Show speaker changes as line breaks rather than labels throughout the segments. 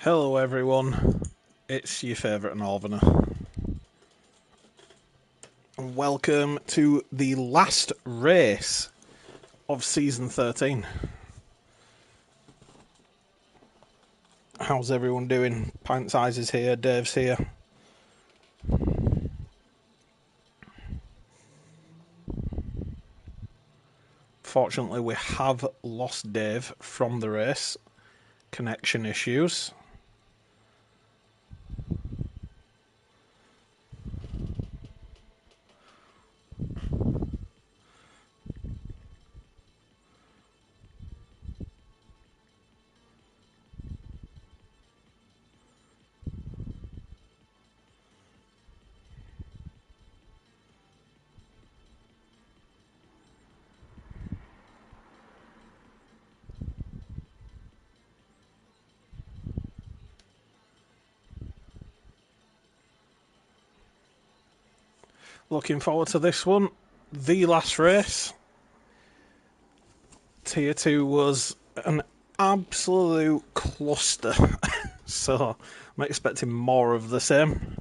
Hello everyone, it's your favourite Northerner. And welcome to the last race of Season 13. How's everyone doing? Pint Size is here, Dave's here. Fortunately we have lost Dave from the race. Connection issues. Looking forward to this one. The last race. Tier 2 was an absolute cluster. So I'm expecting more of the same.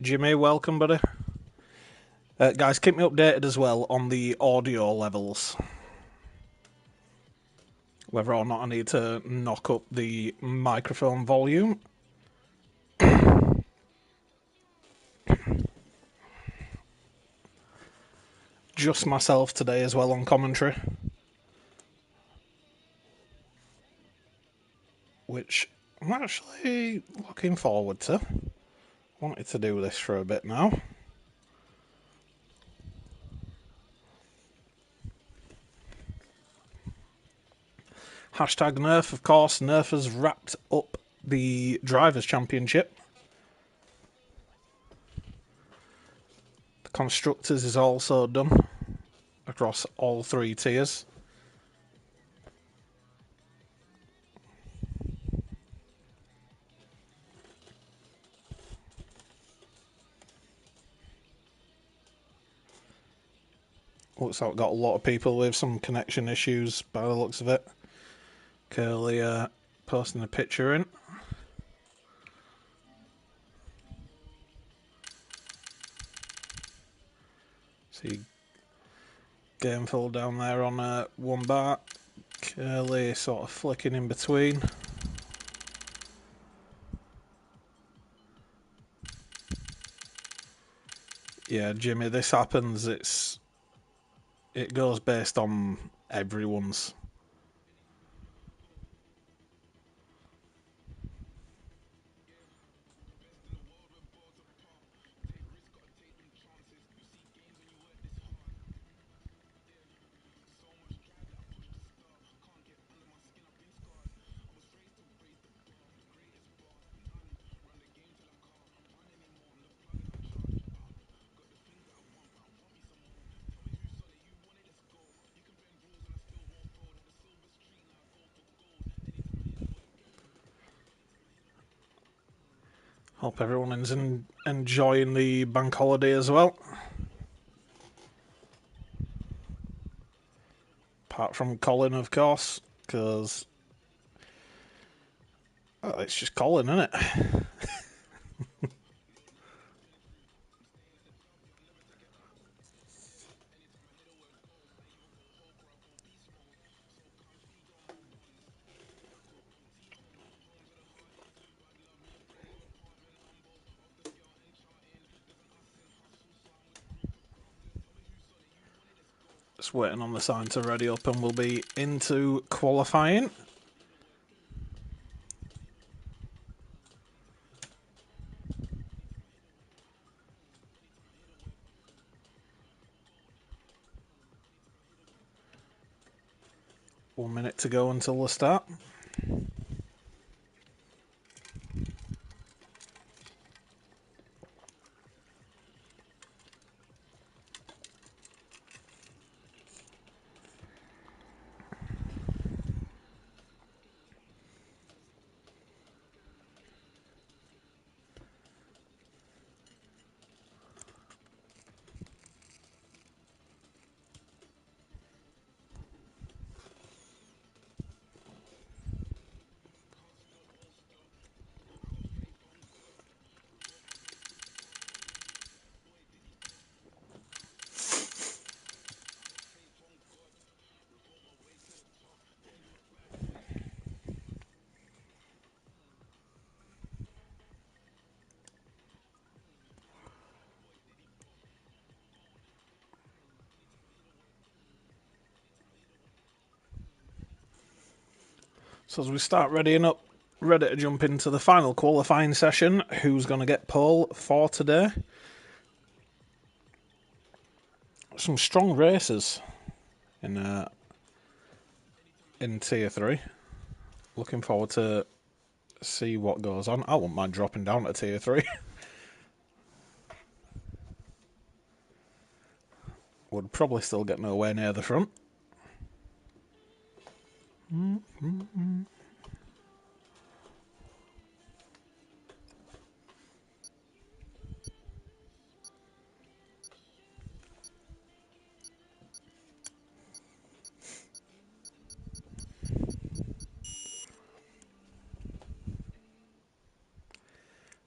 Jimmy, welcome, buddy. Guys, keep me updated as well on the audio levels. Whether or not I need to knock up the microphone volume. Just myself today as well on commentary. Which I'm actually looking forward to. Wanted to do this for a bit now. Hashtag Nerf, of course. Nerf has wrapped up the Drivers' Championship. The Constructors is also done across all three tiers. Looks like we've got a lot of people with some connection issues by the looks of it. Curly posting a picture in. See Gameful down there on one bar. Curly sort of flicking in between. Yeah, Jimmy, this happens. It goes based on everyone's. Hope everyone is enjoying the bank holiday as well. Apart from Colin, of course, because it's just Colin, isn't it? Just waiting on the sign to ready up and we'll be into qualifying. One minute to go until the start. So as we start ready to jump into the final qualifying session, who's going to get pole for today? Some strong races in Tier 3. Looking forward to see what goes on. I wouldn't mind dropping down to Tier 3. Would probably still get nowhere near the front.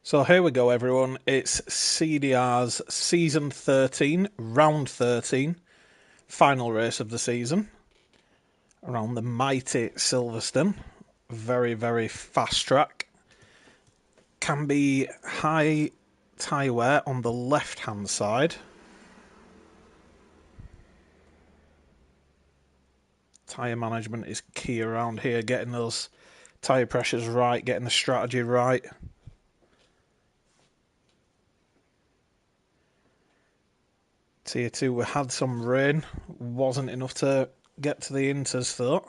So here we go, everyone. It's CDR's Season 13, Round 13, final race of the season, around the mighty Silverstone. Very, very fast track. Can be high tyre wear on the left-hand side. Tyre management is key around here, getting those tyre pressures right, getting the strategy right. Tier 2, we had some rain, wasn't enough to get to the inters though,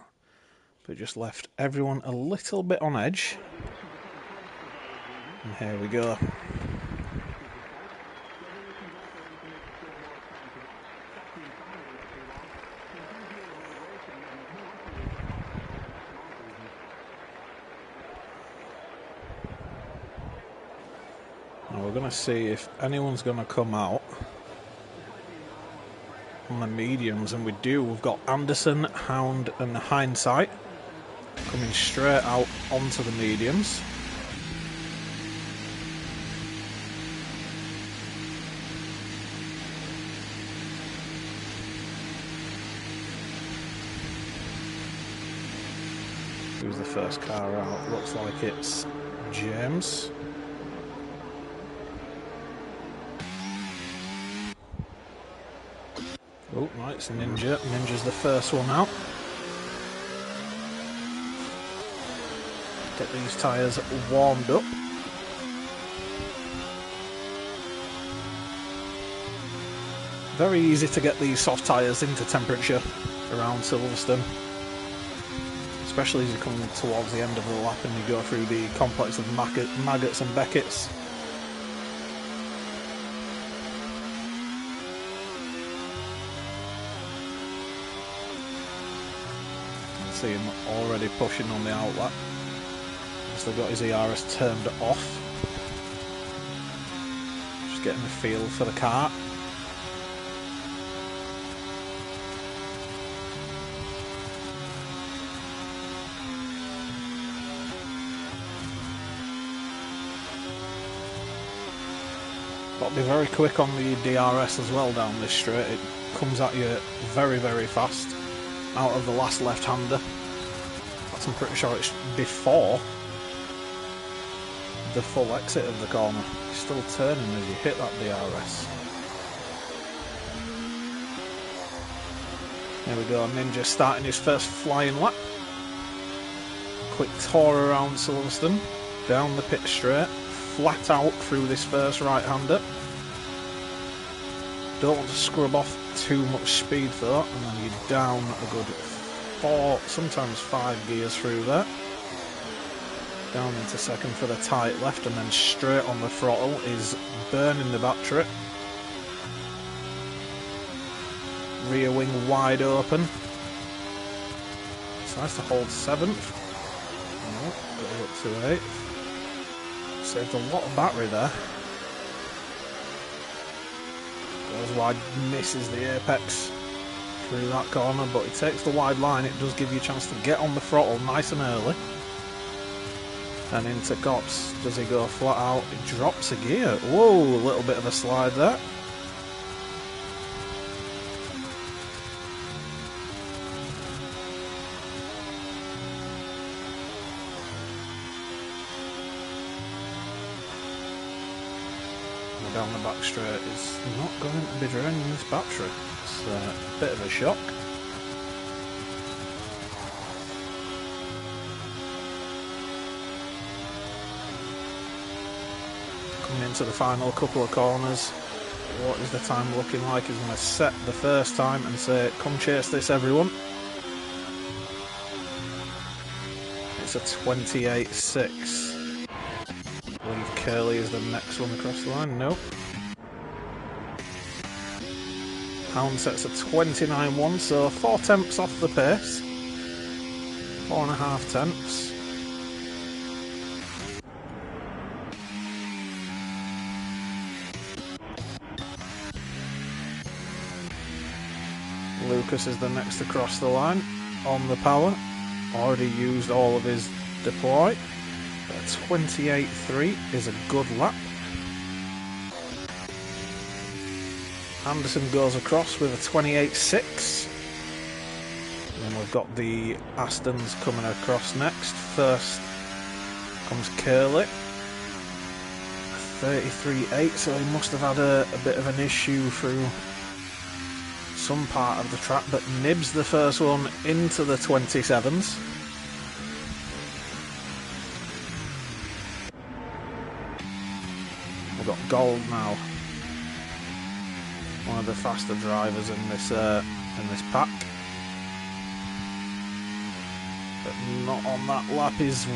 but just left everyone a little bit on edge. And here we go. Now we're going to see if anyone's going to come out on the mediums, and we do. We've got Anderson, Hound and Hindsight coming straight out onto the mediums. Who's the first car out? Looks like it's James. Oh, right, it's Ninja. Ninja's the first one out. Get these tyres warmed up. Very easy to get these soft tyres into temperature around Silverstone, especially as you come towards the end of the lap and you go through the complex of maggots and beckets. See him already pushing on the outlet. Still got his ERS turned off. Just getting the feel for the car. Got to be very quick on the DRS as well down this straight. It comes at you very, very fast out of the last left-hander. I'm pretty sure it's before the full exit of the corner. It's still turning as you hit that DRS. There we go, Ninja starting his first flying lap. Quick tour around Silverstone, down the pit straight, flat out through this first right-hander. Don't want to scrub off too much speed though, and then you're down a good 4, sometimes 5 gears through there. Down into second for the tight left, and then straight on the throttle is burning the battery. Rear wing wide open. Tries to hold 7th. Oh, goes up to 8th. Saved a lot of battery there. Goes wide, misses the apex through that corner, but he takes the wide line. It does give you a chance to get on the throttle nice and early. And into Cops. Does he go flat out? He drops a gear. Whoa, a little bit of a slide there. Down the back straight is not going to be draining this battery. It's a bit of a shock. getting into the final couple of corners. What is the time looking like? He's going to set the first time and say, come chase this, everyone. It's a 28.6. I believe Curly is the next one across the line. No. Hound sets a 29.1, so 4 tenths off the pace. 4.5 tenths. Lucas is the next across the line on the power. Already used all of his deploy. But 28.3 is a good lap. Anderson goes across with a 28.6. And then we've got the Astons coming across next. First comes Curly. 33.8, so he must have had a bit of an issue through some part of the track, but nibs the first one into the 27s. We've got Gold now, one of the faster drivers in this pack, but not on that lap. Is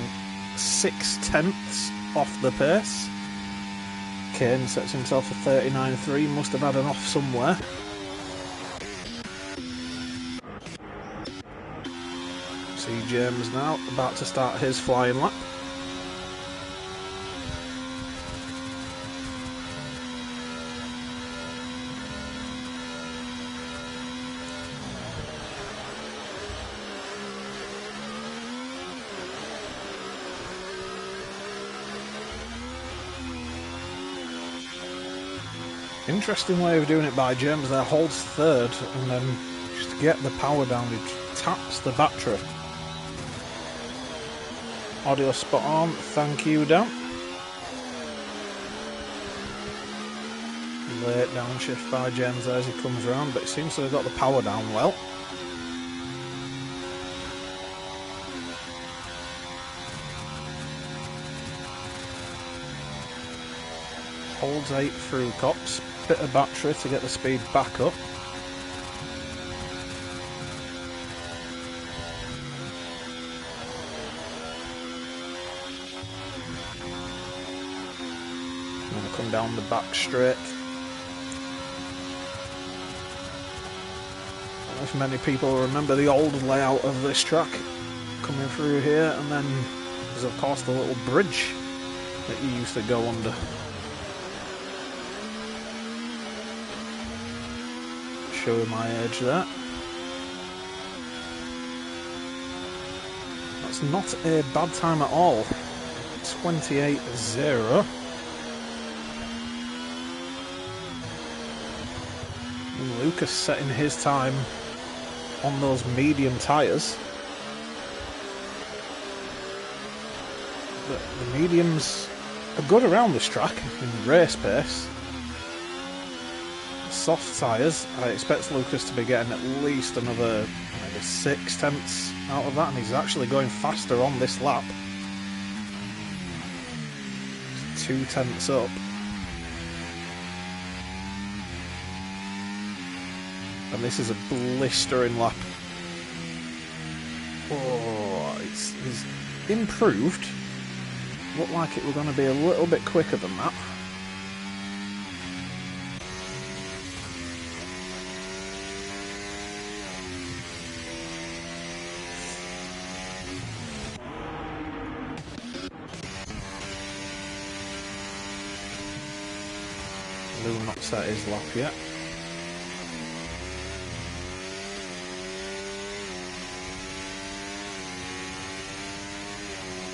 6 tenths off the pace. Kane sets himself a 39.3, must have had an off somewhere. See James now about to start his flying lap. Interesting way of doing it by James there. Holds third and then just to get the power down he taps the battery. Audio spot on, thank you, Dan. Late downshift by James as he comes around, but it seems to have got the power down well. Holds 8 through cops, bit of battery to get the speed back up. Come down the back straight. I don't know if many people remember the old layout of this track. Coming through here, and then there's of course the little bridge that you used to go under. Showing my age there. That's not a bad time at all. 28.0. Lucas setting his time on those medium tyres. The mediums are good around this track in race pace. Soft tyres, I expect Lucas to be getting at least another maybe 6 tenths out of that, and he's actually going faster on this lap. 2 tenths up. And this is a blistering lap. Oh, it's improved. Looked like it was going to be a little bit quicker than that. Lou not set his lap yet.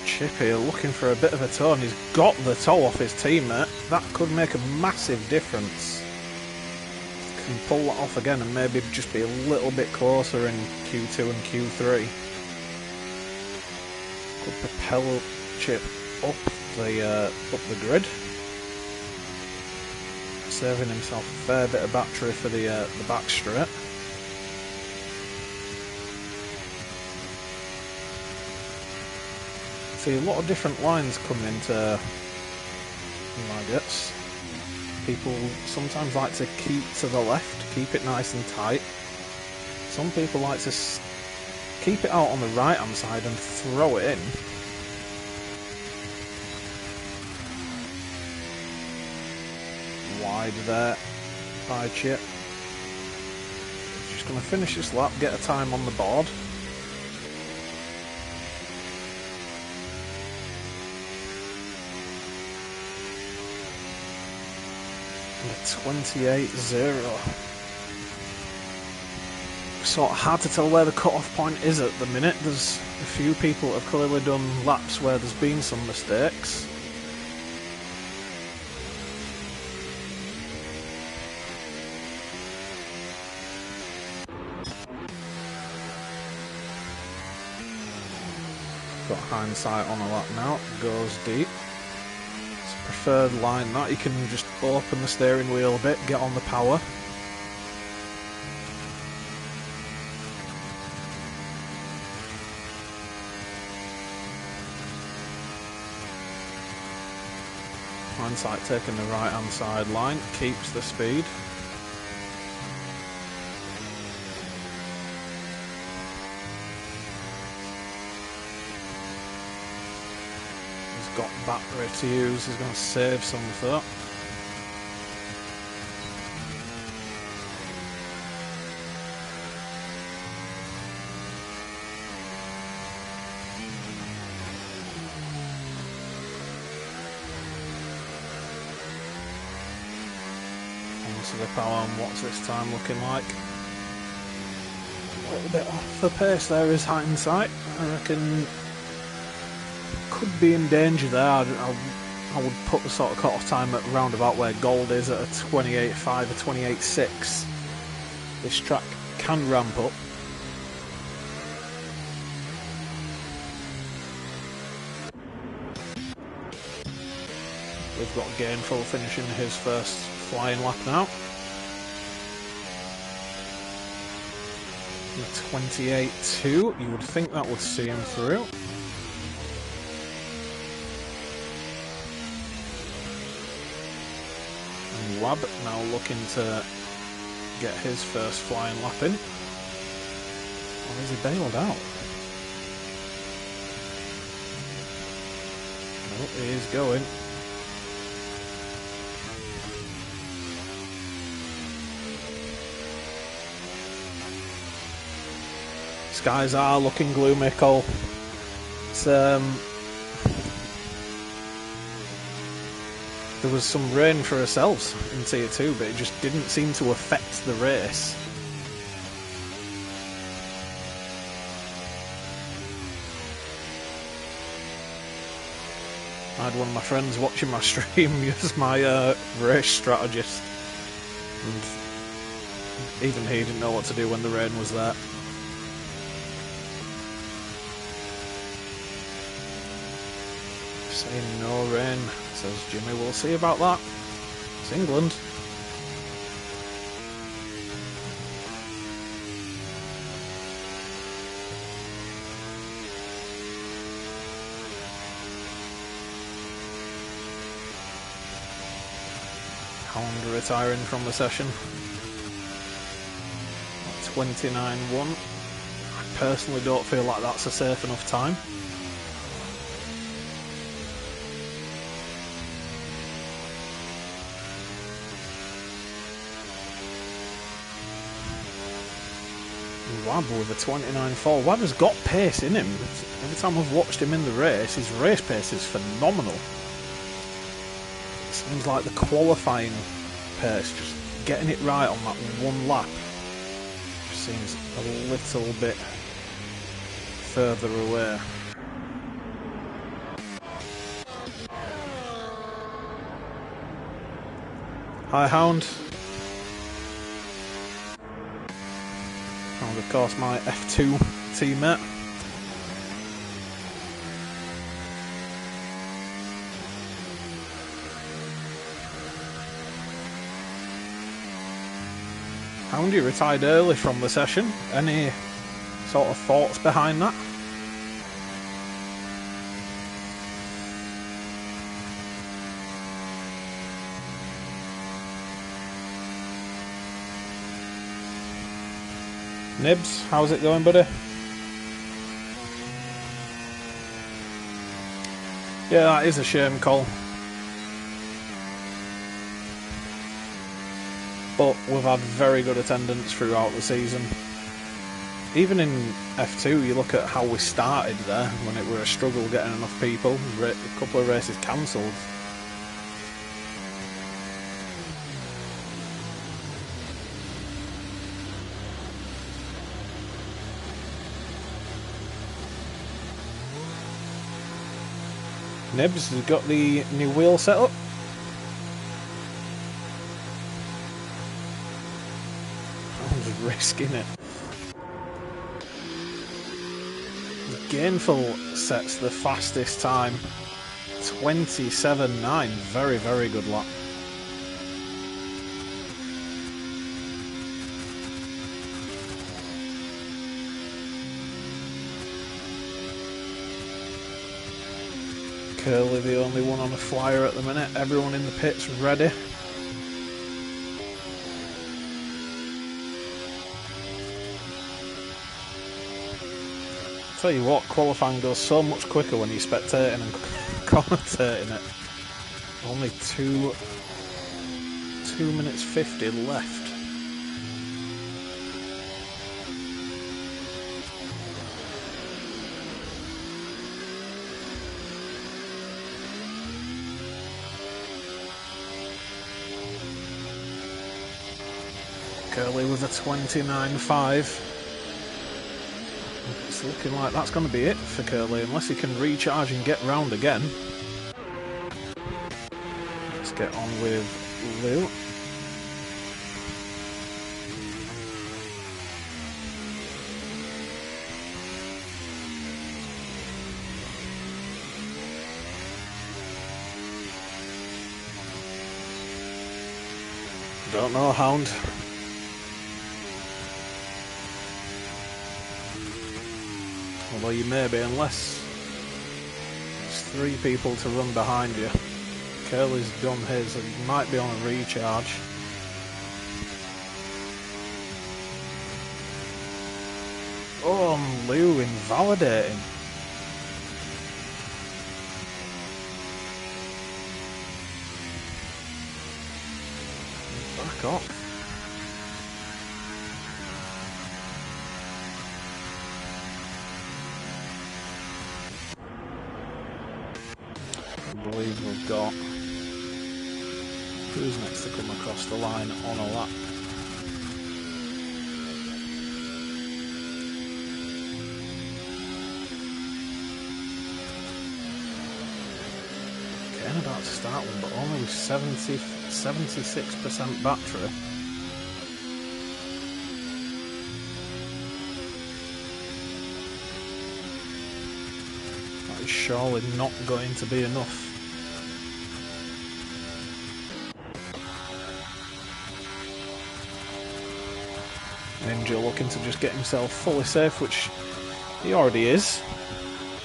Chip here looking for a bit of a toe, and he's got the toe off his teammate. That could make a massive difference. Can pull that off again and maybe just be a little bit closer in Q2 and Q3. Could propel Chip up the grid, saving himself a fair bit of battery for the back straight. See a lot of different lines come into targets. People sometimes like to keep to the left, keep it nice and tight. Some people like to keep it out on the right hand side and throw it in. Wide there by Chip. Just going to finish this lap, get a time on the board. And a 28.0. Sort of hard to tell where the cut-off point is at the minute. There's a few people that have clearly done laps where there's been some mistakes. Got hindsight on a lap now, goes deep. It's a preferred line that you can just open the steering wheel a bit, get on the power. Hindsight taking the right hand side line, keeps the speed. He's got battery to use, he's going to save some for that. Onto the power, and what's this time looking like? A little bit off the pace there is hindsight. I reckon could be in danger there. I would put the sort of cut-off time at round about where Gold is at a 28.5 or 28.6. This track can ramp up. We've got Gainful finishing his first flying lap now. 28.2, you would think that would see him through. And Wab now looking to get his first flying lap in. Or is he bailed out? No, he is going. Skies are looking gloomy, Cole. It's, there was some rain for ourselves in Tier 2, but it just didn't seem to affect the race. I had one of my friends watching my stream use my race strategist, and even he didn't know what to do when the rain was there. Saying no rain, says Jimmy. We'll see about that. It's England. Hound retiring from the session. 29.1. I personally don't feel like that's a safe enough time. Wab with a 29.4. Wab has got pace in him. Every time I've watched him in the race, his race pace is phenomenal. It seems like the qualifying pace, just getting it right on that one lap, just seems a little bit further away. Hi, Hound. And of course my F2 teammate. Hound, you retired early from the session. Any sort of thoughts behind that? Nibs, how's it going, buddy? Yeah, that is a shame, Cole. But we've had very good attendance throughout the season. Even in F2, you look at how we started there, when it were a struggle getting enough people. A couple of races cancelled. Nibs has got the new wheel set up. I'm just risking it. Gainful sets the fastest time, 27.9. Very, very good lap. Curly the only one on a flyer at the minute. Everyone in the pit's ready. Tell you what, qualifying goes so much quicker when you're spectating and commentating it. Only 2 minutes 50 left. Curly with a 29.5. It's looking like that's going to be it for Curly, unless he can recharge and get round again. Let's get on with Lou. Don't know, Hound. Although you may be, unless there's 3 people to run behind you. Curly's done his, and he might be on a recharge. Oh, and Lou invalidating. Back off. I believe we've got who's next to come across the line on a lap. Getting about to start one, but only with 76% battery. That is surely not going to be enough. Ninja looking to just get himself fully safe, which he already is.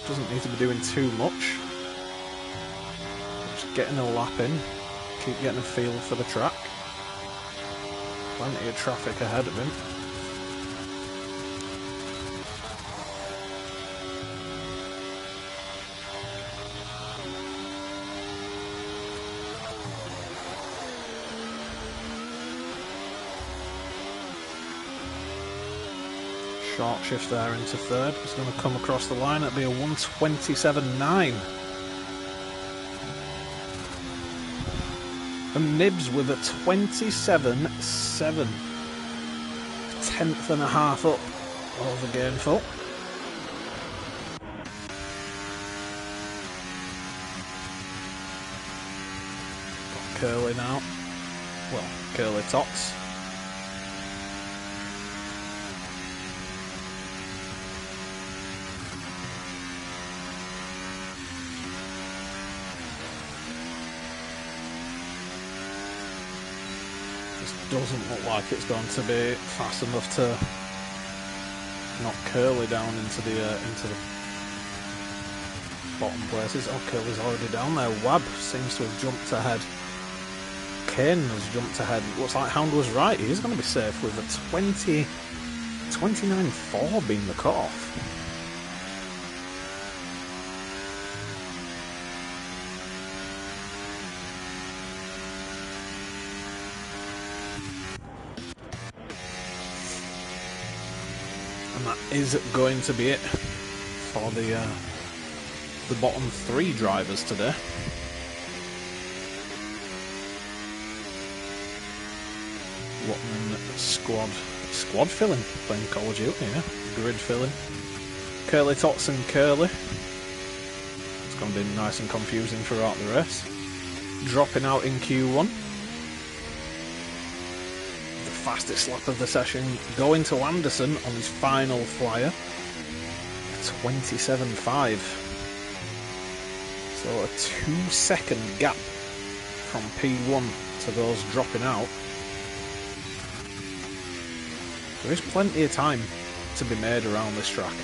Doesn't need to be doing too much. Just getting a lap in, keep getting a feel for the track. Plenty of traffic ahead of him. Short shift there into third. He's going to come across the line. It'll be a 1:27.9. And Nibs with a 27.7. 1/10.5 up over Gainful. Got Curly now. Well, Curly tops. Doesn't look like it's going to be fast enough to knock Curly down into the bottom places. Oh, Curly's already down there. Wab seems to have jumped ahead. Kane has jumped ahead. Looks like Hound was right. He is going to be safe with a 29.4 being the cut-off. And that is going to be it for the bottom 3 drivers today. Watman squad filling, playing Call of Duty, yeah. Grid filling. Curly Tots and Curly. It's going to be nice and confusing throughout the race. Dropping out in Q1. The fastest lap of the session going to Anderson on his final flyer. 27.5. So a 2-second gap from P1 to those dropping out. There is plenty of time to be made around this track.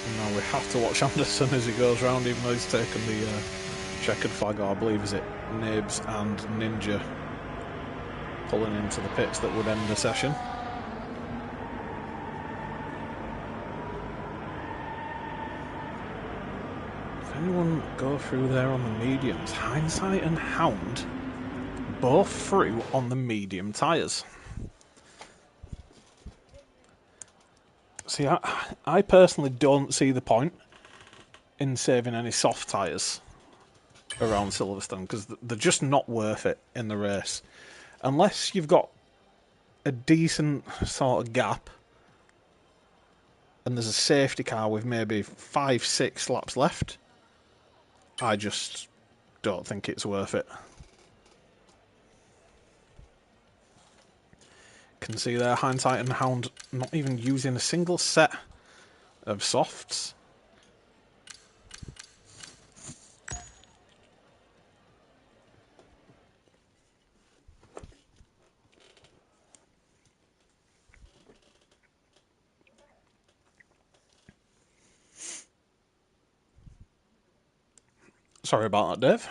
And now we have to watch Anderson as he goes round, even though he's taken the checkered flag, or I believe is it Nibs and Ninja pulling into the pits that would end the session. Anyone go through there on the mediums? Hindsight and Hound both through on the medium tyres. See, I personally don't see the point in saving any soft tyres around Silverstone, because they're just not worth it in the race. Unless you've got a decent sort of gap and there's a safety car with maybe 5-6 laps left, I just don't think it's worth it. Can see there, Hindsight and Hound not even using a single set of softs. Sorry about that, Dave.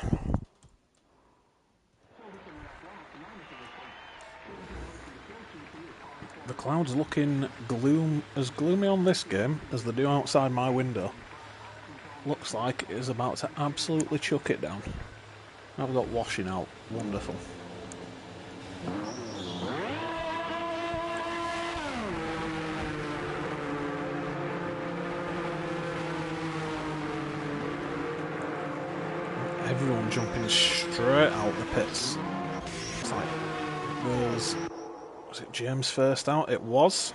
The clouds looking as gloomy on this game as they do outside my window. Looks like it is about to absolutely chuck it down. Now we've got washing out. Wonderful. Everyone jumping straight out the pits. It's like, was it James first out? It was.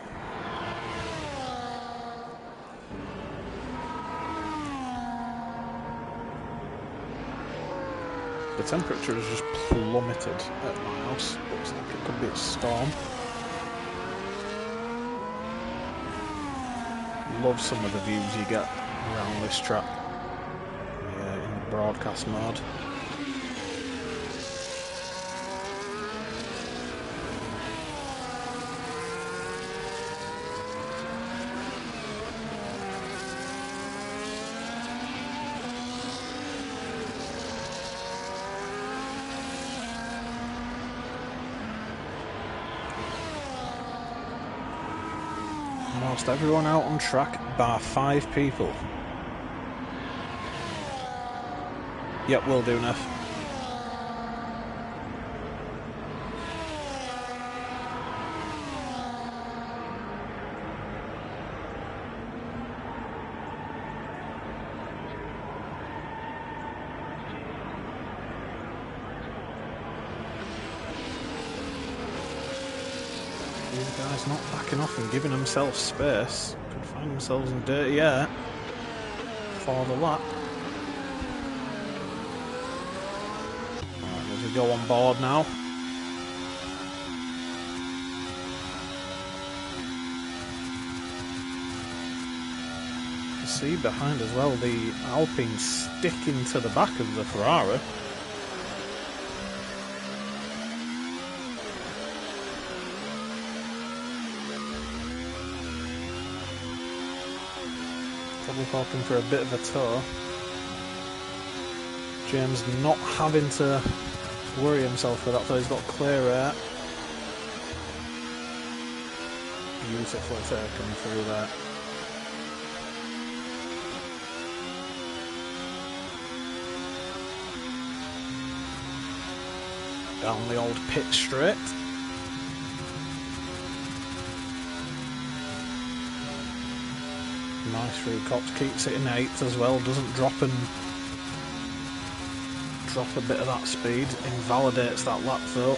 The temperature has just plummeted at my house. Looks like it could be a storm. Love some of the views you get around this track. In broadcast mode. Almost everyone out on track, bar 5 people. Yep, will do, Neff. These guys not backing off and giving themselves space. Could find themselves in dirty air for the lap. Right, as we go on board now. You see behind as well the Alpine sticking to the back of the Ferrari. Probably hoping for a bit of a tow. James not having to worry himself with that, though. He's got clear air. Beautifully taken through there. Down the old pit straight. Nice through Cox, keeps it in 8th as well, doesn't drop a bit of that speed, invalidates that lap though.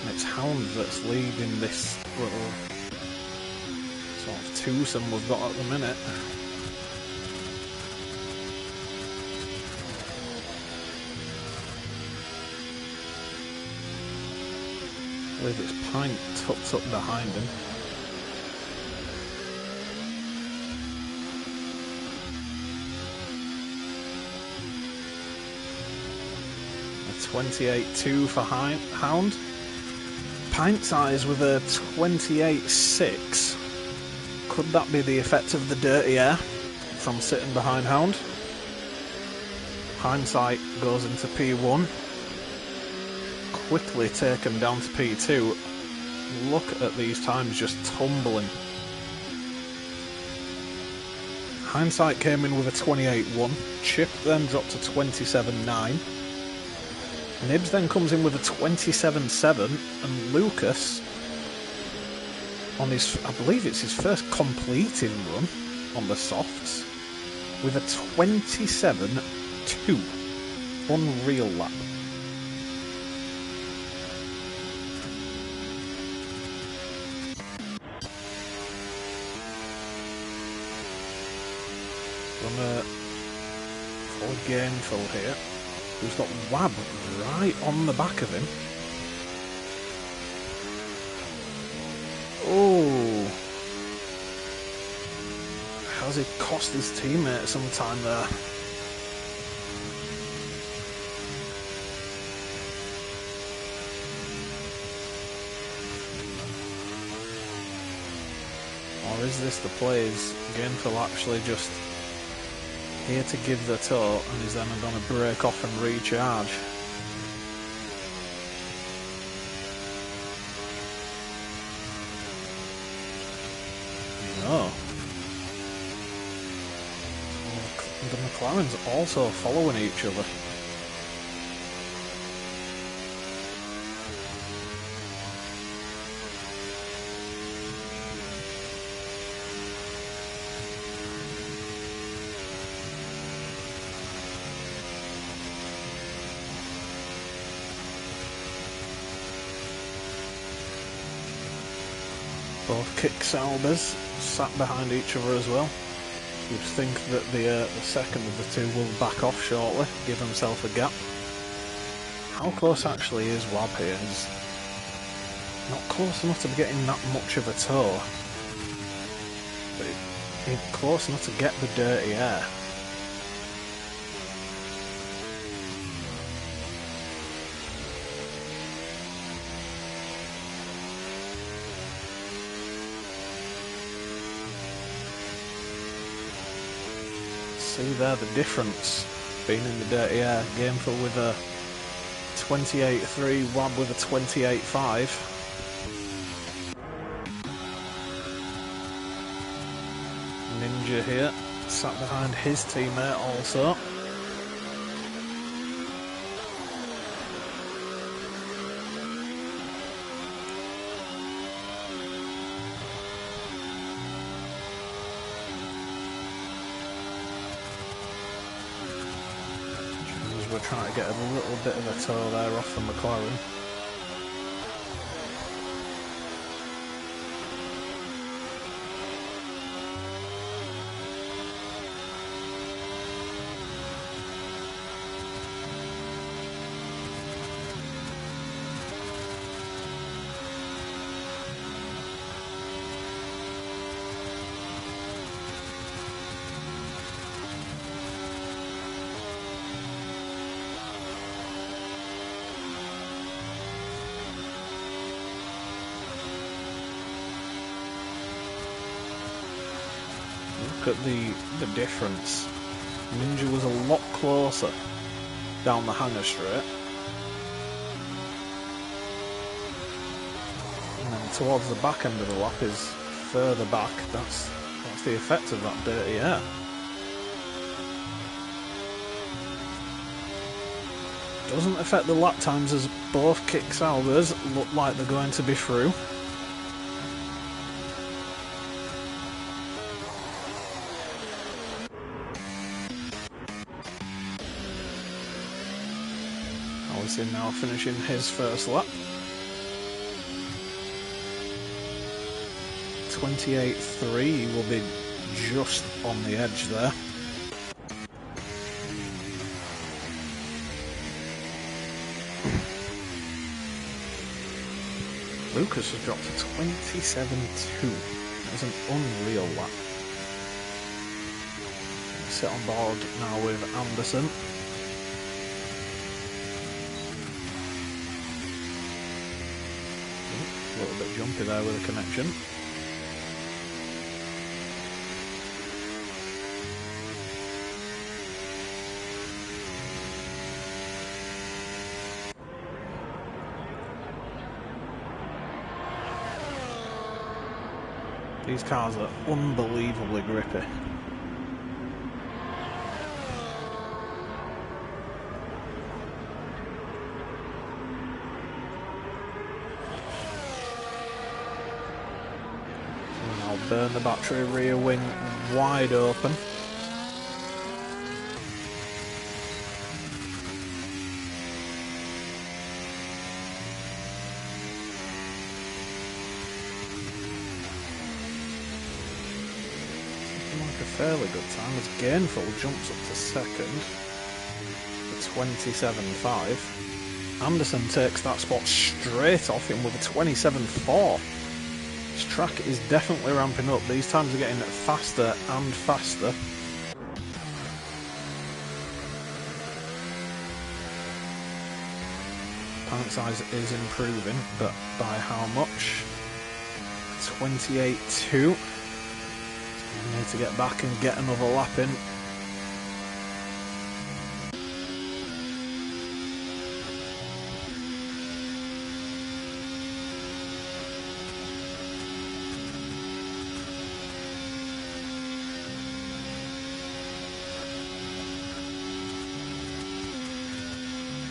And it's Hound that's leading this little sort of twosome we've got at the minute. I believe it's Pint tucked up behind him. A 28.2 for Hound. Pint's eyes with a 28.6. Could that be the effect of the dirty air from sitting behind Hound? Hindsight goes into P1. Quickly taken down to P2. Look at these times just tumbling. Hindsight came in with a 28.1. Chip then dropped to 27.9. Nibs then comes in with a 27.7, and Lucas, on his, I believe it's his first completed run on the softs, with a 27.2. Unreal lap. Gonna follow Gainful here, who's got Wab right on the back of him. Oh, has he cost his teammate some time there? Or is this the play? Is Gainful actually just here to give the tow and is then going to break off and recharge? No. The McLarens also following each other. Both kick Saubers sat behind each other as well. You'd think that the second of the two will back off shortly, give himself a gap. How close actually is Wab here? He's not close enough to be getting that much of a tow, but he's close enough to get the dirty air. See there the difference being in the dirty air. Gainful with a 28.3, Wab with a 28.5. Ninja here, sat behind his teammate also. We're trying to get a little bit of a tow there off the McLaren. Look at the difference. Ninja was a lot closer down the hanger straight. And then towards the back end of the lap is further back. That's the effect of that dirty air. Doesn't affect the lap times as both kick salvers look like they're going to be through. Allison now finishing his first lap. 28.3 will be just on the edge there. Lucas has dropped to 27.2. That's an unreal lap. Sit on board now with Anderson. A little bit jumpy there with the connection. These cars are unbelievably grippy. And I'll burn the battery, rear wing wide open. Fairly good time as Gainful jumps up to second for 27.5. Anderson takes that spot straight off him with a 27.4. This track is definitely ramping up. These times are getting faster and faster. Pant size is improving, but by how much? 28.2. We need to get back and get another lap in.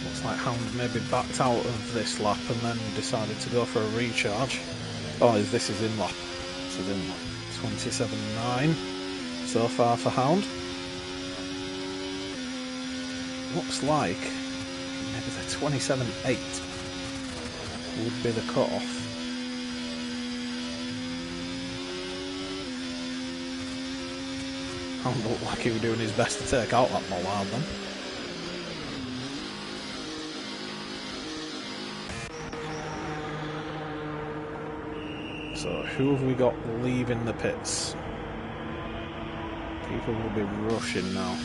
Looks like Hound maybe backed out of this lap and then decided to go for a recharge. Oh, this is in lap. This is in lap. 27.9 so far for Hound. Looks like maybe the 27.8 would be the cut-off. Hound looked like he was doing his best to take out that Mollard then. So who have we got leaving the pits? People will be rushing now.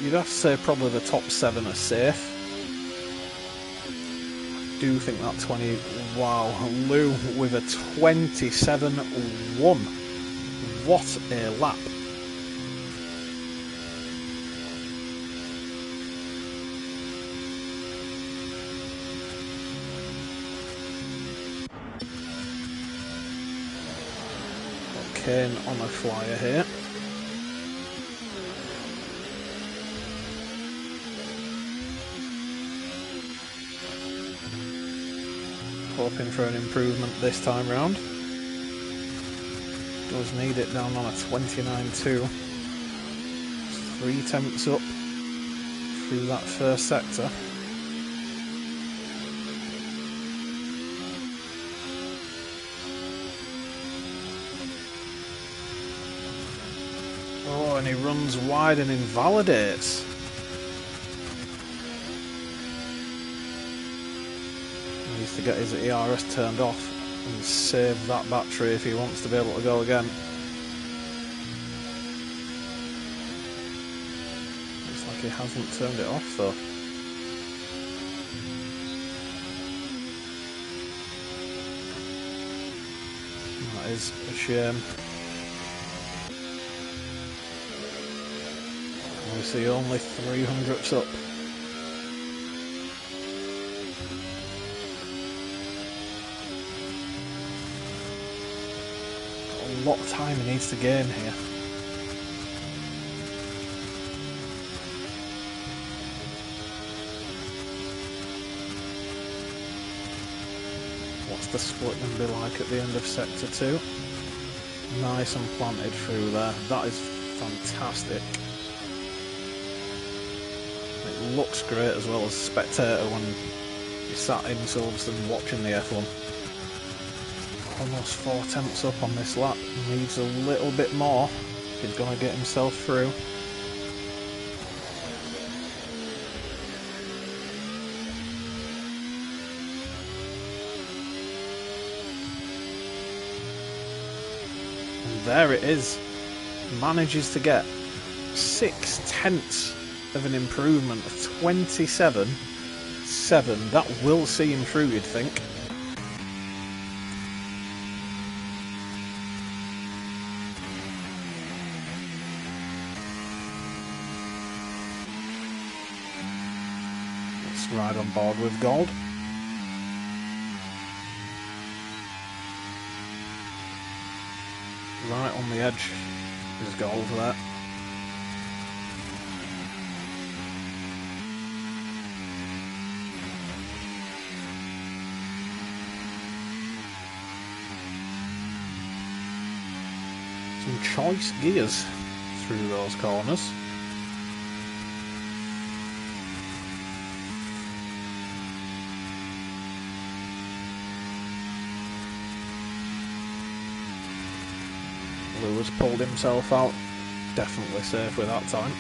You'd have to say probably the top 7 are safe. I do think that 20... Wow, Lou with a 27.1. What a lap. Kane on a flyer here. Hoping for an improvement this time round. Does need it down on a 29.2. 3 tenths up through that first sector. and he runs wide and invalidates. He needs to get his ERS turned off and save that battery if he wants to be able to go again. Looks like he hasn't turned it off though. That is a shame. We see only 300ths up. Got a lot of time he needs to gain here. What's the split going to be like at the end of Sector 2? Nice and planted through there. That is fantastic. It looks great as well as a spectator when you're sat in Silverstone watching the F1. Almost 4/10 up on this lap. Needs a little bit more. He's going to get himself through. And there it is. Manages to get 6/10 of an improvement of 27.7. That will see him through, you'd think. Let's ride on board with gold. Right on the edge is gold there. Some choice gears through those corners. Lewis pulled himself out. Definitely safe with that time.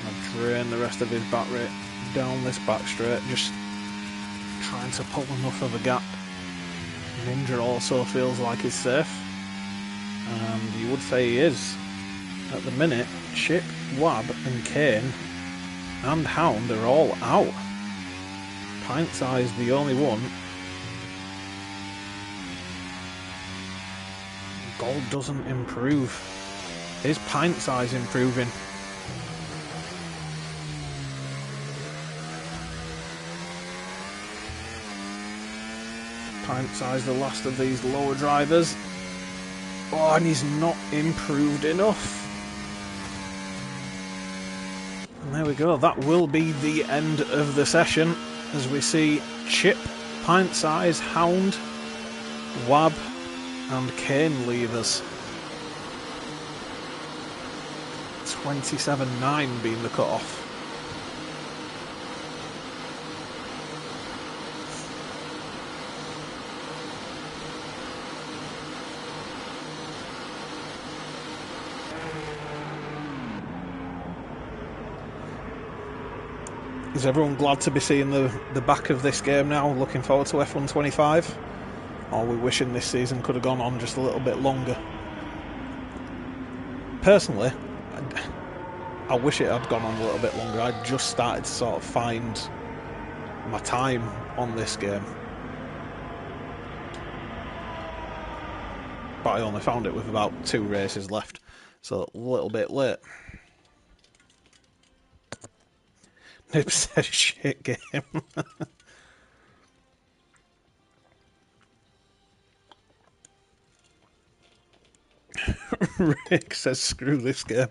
I've drained the rest of his battery down this back straight, just trying to pull enough of a gap. Ninja also feels like he's safe, and you would say he is. At the minute, Chip, Wab and Kane and Hound are all out. Pint Size the only one. Gold doesn't improve. Is Pint Size improving? Pint Size the last of these lower drivers. Oh, and he's not improved enough. And there we go. That will be the end of the session as we see Chip, Pint Size, Hound, Wab and Kane leave us. 27.9 being the cut-off. Is everyone glad to be seeing the back of this game now? Looking forward to F1 25? Or are we wishing this season could have gone on just a little bit longer? Personally, I wish it had gone on a little bit longer. I just started to sort of find my time on this game. But I only found it with about 2 races left, so a little bit late. Nib said shit game. Rick says screw this game.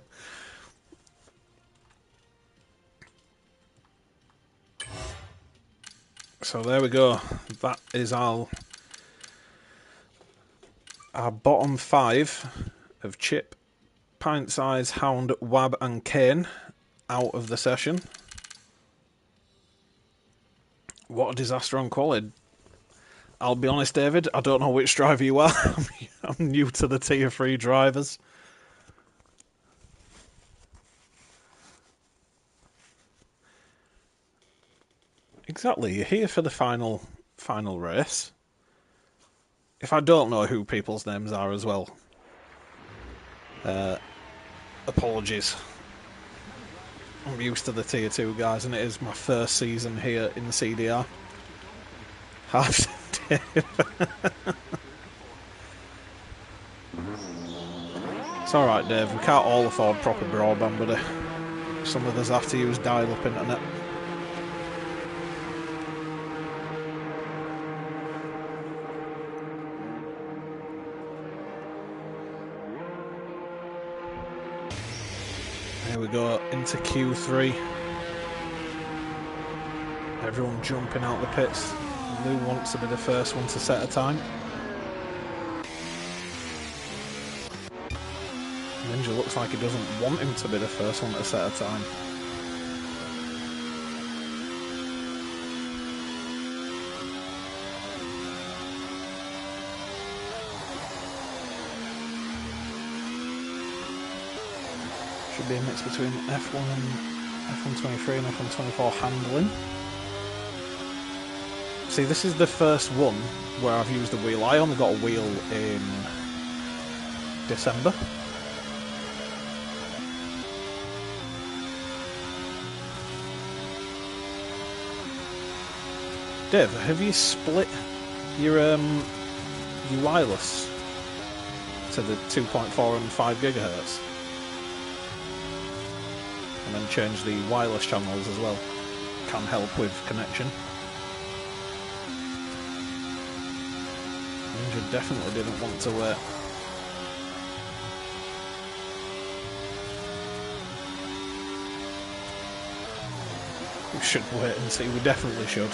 So there we go. That is our bottom 5 of Chip, Pint Size, Hound, Wab and Kane out of the session. What a disaster on quali. I'll be honest, David, I don't know which driver you are. I'm new to the Tier 3 drivers. Exactly, you're here for the final race. If I don't know who people's names are as well, apologies. I'm used to the Tier 2 guys, and it is my first season here in the CDR. It's alright, Dave, we can't all afford proper broadband, buddy. Some of us have to use dial-up internet. Here we go, into Q3. Everyone jumping out the pits. Lou wants to be the first one to set a time. Ninja looks like he doesn't want him to be the first one to set a time. Should be a mix between F1 and F123 and F124 handling. See, this is the first one where I've used a wheel. I only got a wheel in December. Dave, have you split your wireless to the 2.4 and 5 gigahertz? And then change the wireless channels as well. Can help with connection. Ninja definitely didn't want to wait. We should wait and see. We definitely should.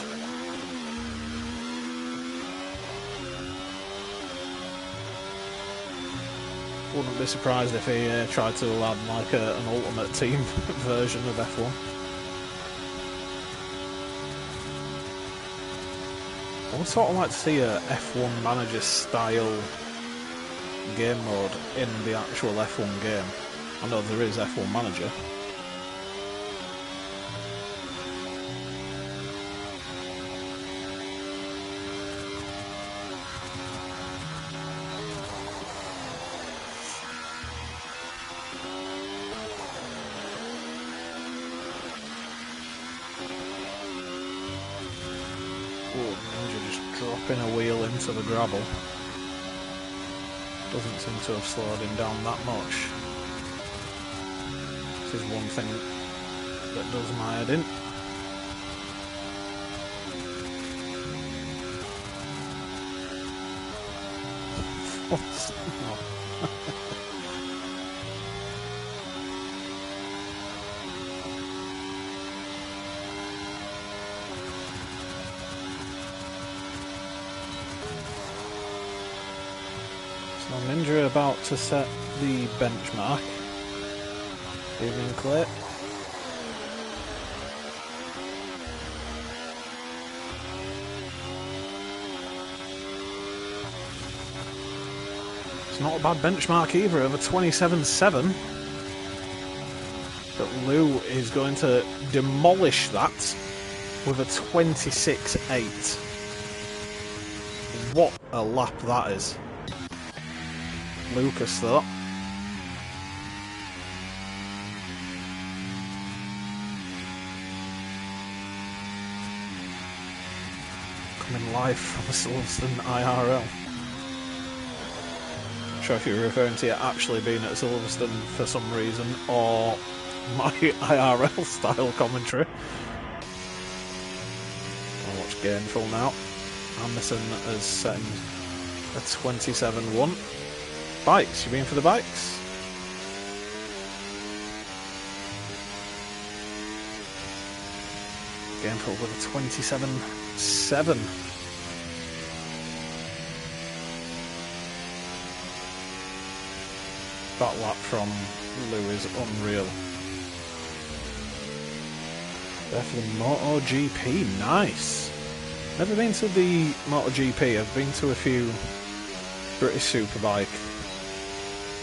Wouldn't be surprised if he tried to add like an ultimate team version of F1. I would sort of like to see a F1 manager style game mode in the actual F1 game. I know there is F1 manager. Dropping a wheel into the gravel. Doesn't seem to have slowed him down that much. This is one thing that does my head in. Ninja about to set the benchmark. Evening Clay. It's not a bad benchmark either, over 27.7. But Lou is going to demolish that with a 26.8. What a lap that is. Lucas, though. Coming live from Silverstone IRL. Not sure if you're referring to it actually being at Silverstone for some reason, or my IRL style commentary. I'll watch Gainful now. Anderson is setting a 27.1. Bikes, you mean for the bikes? Gainful with a 27.7. That lap from Lou is unreal. There for the MotoGP, nice. Never been to the MotoGP. I've been to a few British Superbike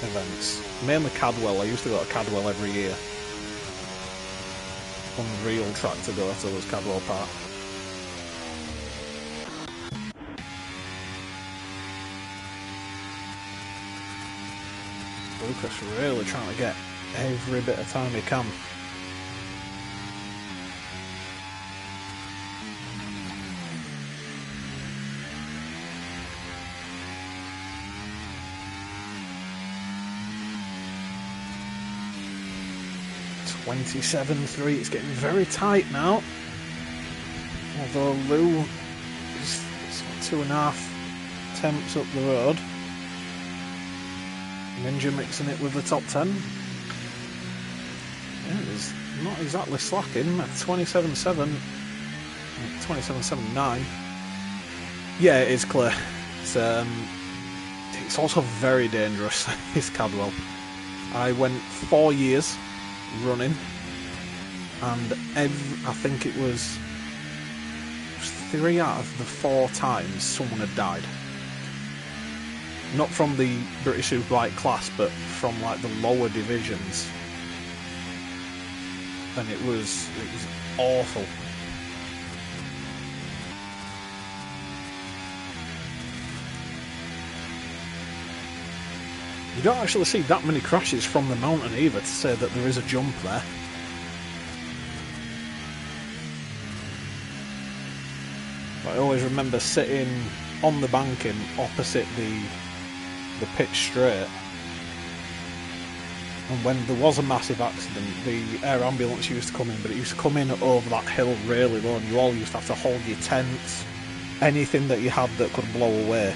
events. Mainly Cadwell. I used to go to Cadwell every year. Unreal track to go to was Cadwell Park. Lucas really trying to get every bit of time he can. (27.3). It's getting very tight now. Although Lou is 2.5 attempts up the road. Ninja mixing it with the top 10. Yeah, it's not exactly slacking at 27.7. 27.79. Yeah, it is clear. It's also very dangerous, this Cadwell. I went 4 years running, and I think it was 3 out of the 4 times someone had died. Not from the British Superbike class, but from like the lower divisions, and it was awful. You don't actually see that many crashes from the mountain either to say that there is a jump there. But I always remember sitting on the banking opposite the pitch straight, and when there was a massive accident, the air ambulance used to come in, but it used to come in over that hill really low, and you all used to have to hold your tents, anything that you had that could blow away,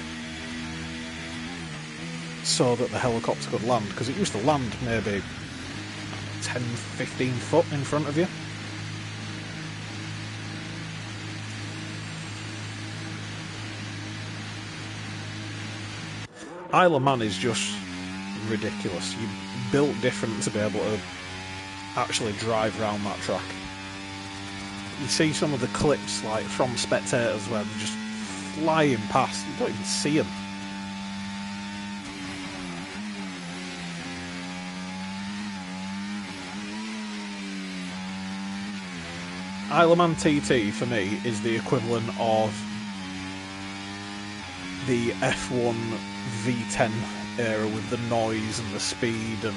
so that the helicopter could land, because it used to land maybe 10-15 foot in front of you. Isle of Man is just ridiculous. You built different to be able to actually drive around that track. You see some of the clips like from spectators where they're just flying past. You don't even see them. Isle of Man TT for me is the equivalent of the F1 V10 era with the noise and the speed, and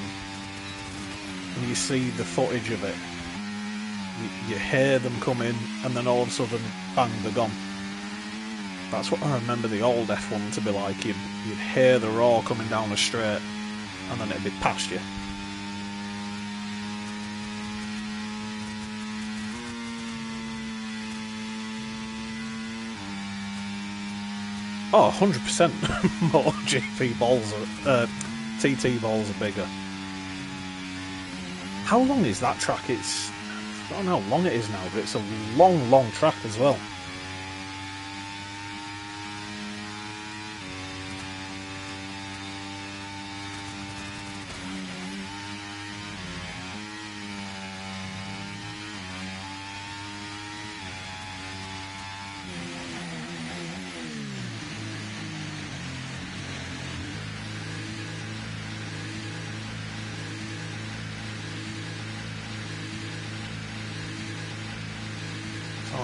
when you see the footage of it, you hear them come in, and then all of a sudden, bang, they're gone. That's what I remember the old F1 to be like. You'd hear the roar coming down the straight, and then it'd be past you. Oh, 100% MotoGP balls are... TT balls are bigger. How long is that track? I don't know how long it is now, but it's a long, long track as well.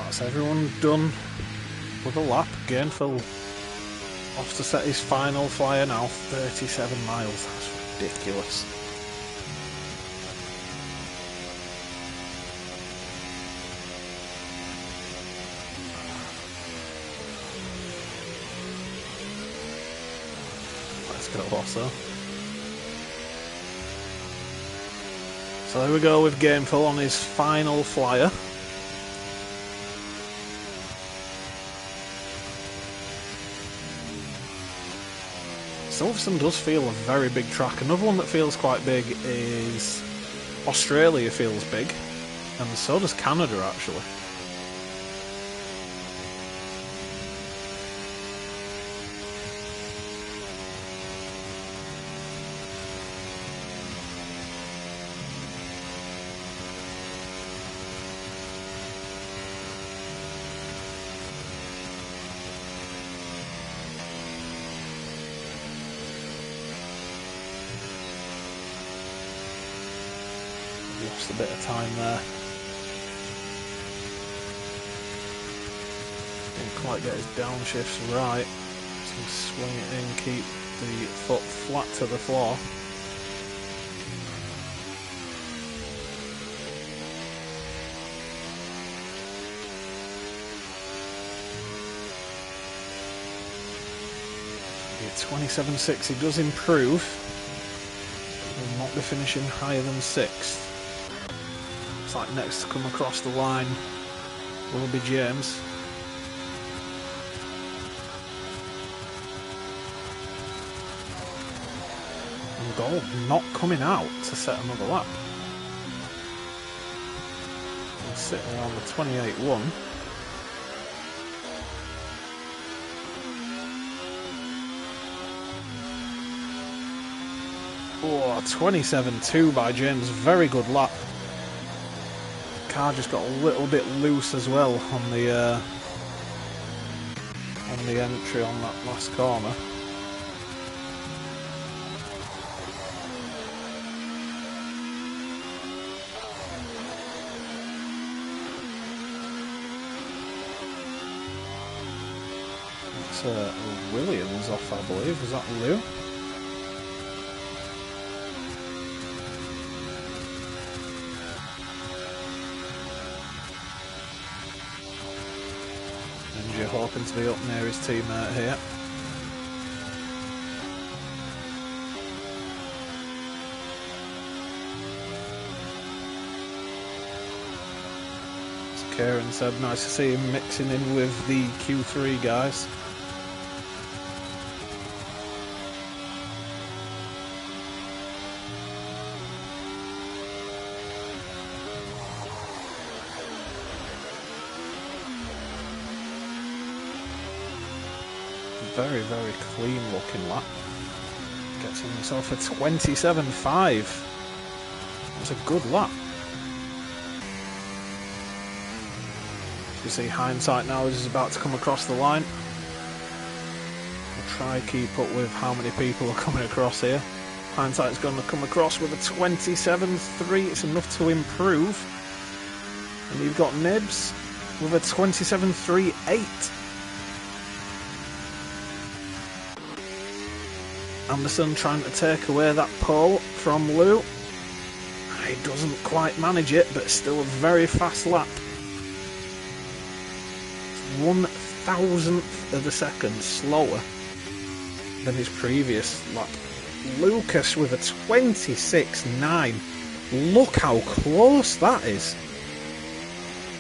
That's everyone done with a lap. Gainful off to set his final flyer now. 37 miles. That's ridiculous. Let's go also. So there we go with Gainful on his final flyer. Silverstone does feel a very big track. Another one that feels quite big is Australia feels big, and so does Canada actually. Lost a bit of time there. Didn't quite get his downshifts right. So swing it in, keep the foot flat to the floor. At 27.6, he does improve. Will not be finishing higher than 6th. Looks like next to come across the line will be James. And Gold not coming out to set another lap. We're sitting around the 28.1. Oh, 27.2 by James. Very good lap. Car just got a little bit loose as well on the entry on that last corner. That's Williams off, I believe. Was that Lou? Hoping to be up near his teammate here. As Kieran said, nice to see him mixing in with the Q3 guys. Very, very clean looking lap. Gets himself a 27.5. That's a good lap. You see hindsight now as he's about to come across the line. I'll try keep up with how many people are coming across here. Hindsight's going to come across with a 27.3. It's enough to improve. And you've got Nibs with a 27.38. Anderson trying to take away that pole from Lou. He doesn't quite manage it, but still a very fast lap. 1,000th of a second slower than his previous lap. Lucas with a 26.9. Look how close that is.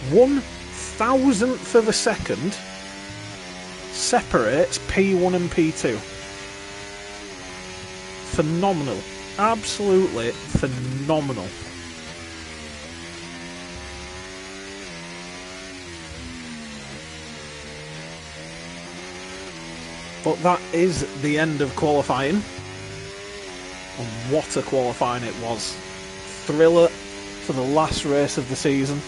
1,000th of a second separates P1 and P2. Phenomenal. Absolutely phenomenal. But that is the end of qualifying. And what a qualifying it was. Thriller for the last race of the season.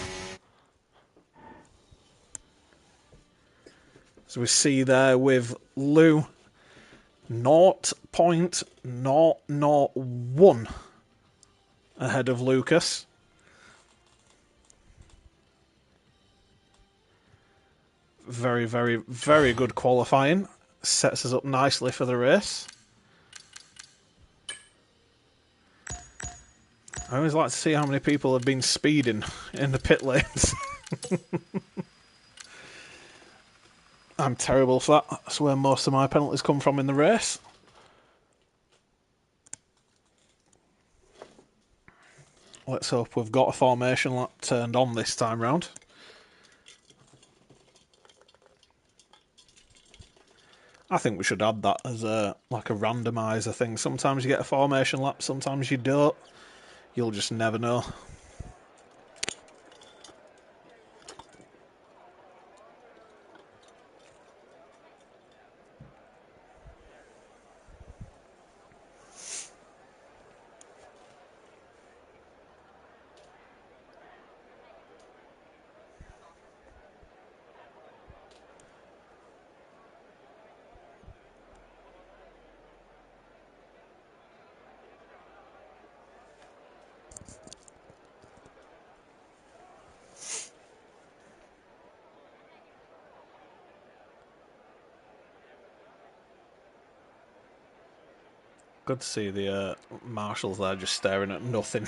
As we see there with Lou, 0.001 ahead of Lucas. Very, very, very good qualifying. Sets us up nicely for the race. I always like to see how many people have been speeding in the pit lanes. I'm terrible for that. That's where most of my penalties come from in the race. Let's hope we've got a formation lap turned on this time round. I think we should add that as like a randomizer thing. Sometimes you get a formation lap, sometimes you don't. You'll just never know. Good to see the marshals there just staring at nothing.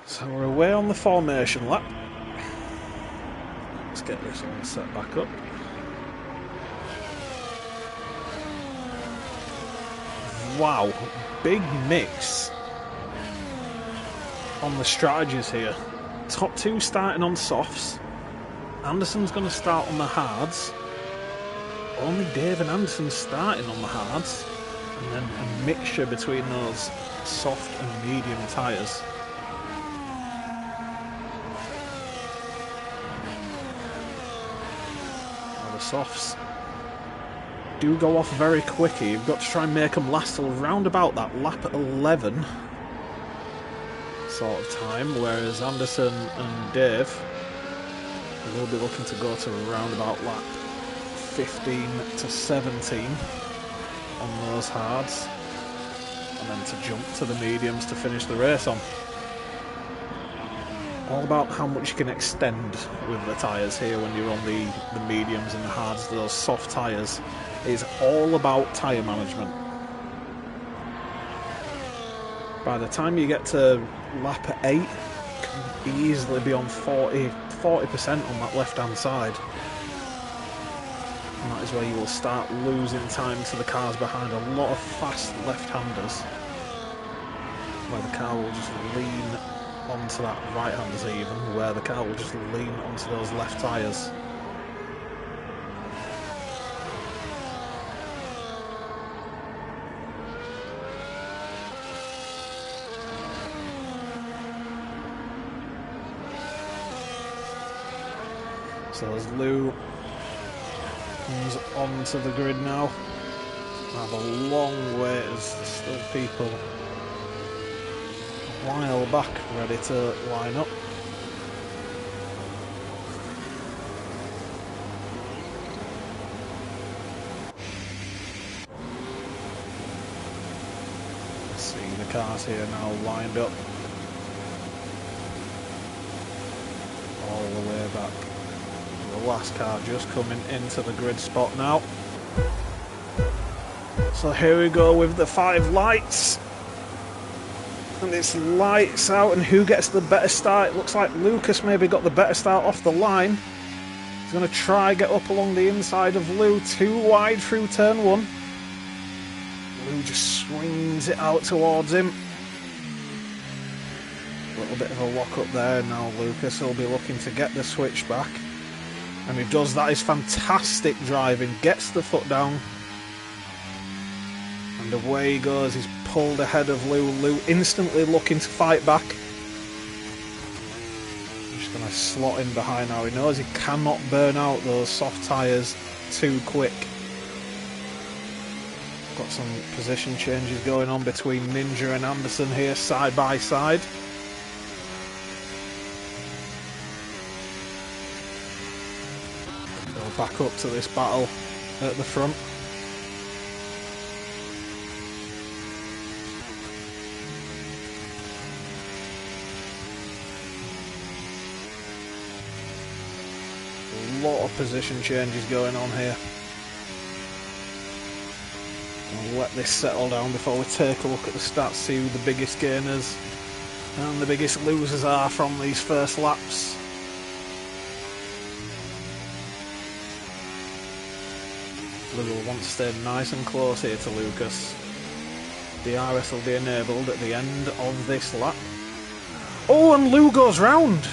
So we're away on the formation lap. Let's get this one set back up. Wow, big mix on the strategies here. Top two starting on softs. Anderson's going to start on the hards. Only Dave and Anderson starting on the hards. And then a mixture between those soft and medium tyres. Now the softs do go off very quickly. You've got to try and make them last till around about that lap 11 sort of time, whereas Anderson and Dave will be looking to go to around about lap 15 to 17 on those hards, and then to jump to the mediums to finish the race on. All about how much you can extend with the tyres here when you're on the mediums and the hards, those soft tyres. It's all about tyre management. By the time you get to lap 8, you can easily be on 40% on that left-hand side. And that is where you will start losing time to the cars behind. A lot of fast left-handers, where the car will just lean onto that right-handers even, where the car will just lean onto those left tyres. So as Lou comes onto the grid now, I have a long way as there's still people a while back ready to line up. See the cars here now lined up all the way back. The last car just coming into the grid spot now. So here we go with the 5 lights. And it's lights out, and who gets the better start? It looks like Lucas maybe got the better start off the line. He's going to try get up along the inside of Lou, too wide through turn 1. Lou just swings it out towards him. A little bit of a lock up there. Now Lucas will be looking to get the switch back. And he does that. Is fantastic driving. Gets the foot down. And away he goes. He's pulled ahead of Lou. Lou instantly looking to fight back. Just going to slot in behind now. He knows he cannot burn out those soft tyres too quick. Got some position changes going on between Ninja and Anderson here, side by side. Go back up to this battle at the front. A lot of position changes going on here. I'll let this settle down before we take a look at the stats, see who the biggest gainers and the biggest losers are from these first laps. Lou will want to stay nice and close here to Lucas. DRS will be enabled at the end of this lap. Oh, and Lou goes round!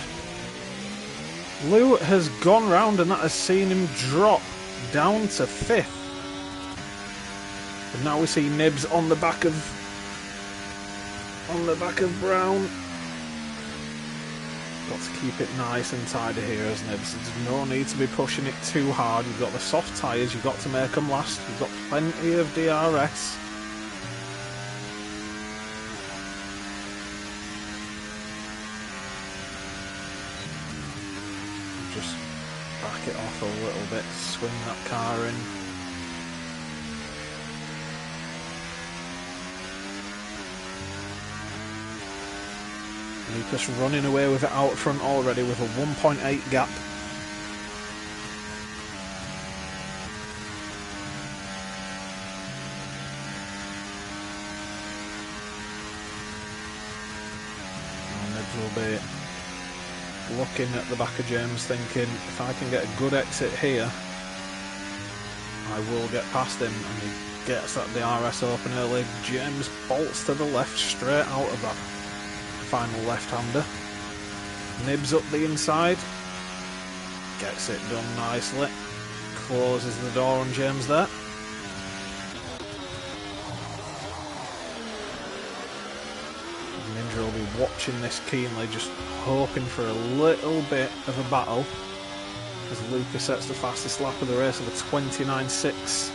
Lou has gone round, and that has seen him drop down to 5th. And now we see Nibs on the back of Brown. Got to keep it nice and tidy here as Nibs. There's no need to be pushing it too hard. You've got the soft tyres, you've got to make them last. You've got plenty of DRS. Just back it off a little bit, swing that car in. Lucas running away with it out front already with a 1.8 gap. will be looking at the back of James thinking, if I can get a good exit here, I will get past him. And he gets that DRS open early. James bolts to the left, straight out of that final left-hander. Nibs up the inside, gets it done nicely, closes the door on James there. Ninja will be watching this keenly, just hoping for a little bit of a battle as Luca sets the fastest lap of the race of a 29.6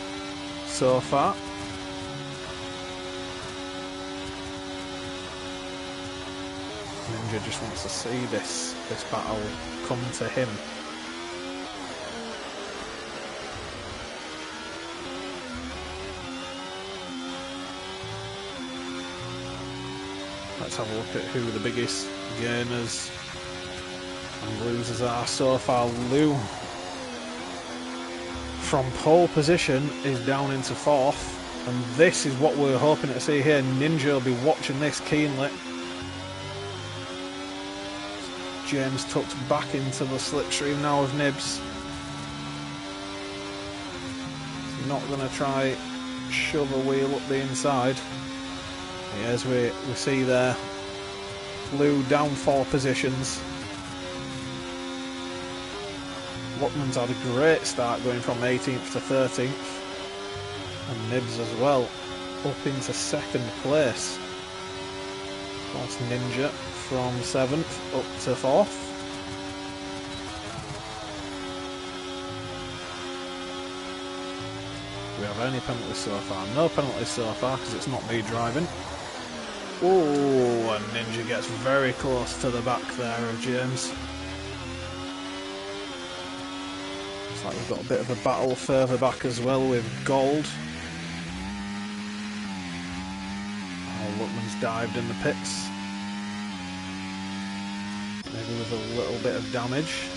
so far. Ninja just wants to see this battle come to him. Let's have a look at who the biggest gainers and losers are so far. Lou, from pole position, is down into 4th, and this is what we're hoping to see here. Ninja will be watching this keenly. James tucked back into the slipstream now of Nibs. He's not going to try shove a wheel up the inside. As we see there, Lou down 4 positions. Luckman's had a great start going from 18th to 13th. And Nibs as well, up into 2nd place. That's Ninja from 7th up to 4th. Do we have any penalties so far? No penalties so far because it's not me driving. Oh, and Ninja gets very close to the back there of James. Looks like we've got a bit of a battle further back as well with Gold. Oh, Luckman's dived in the pits. Maybe with a little bit of damage.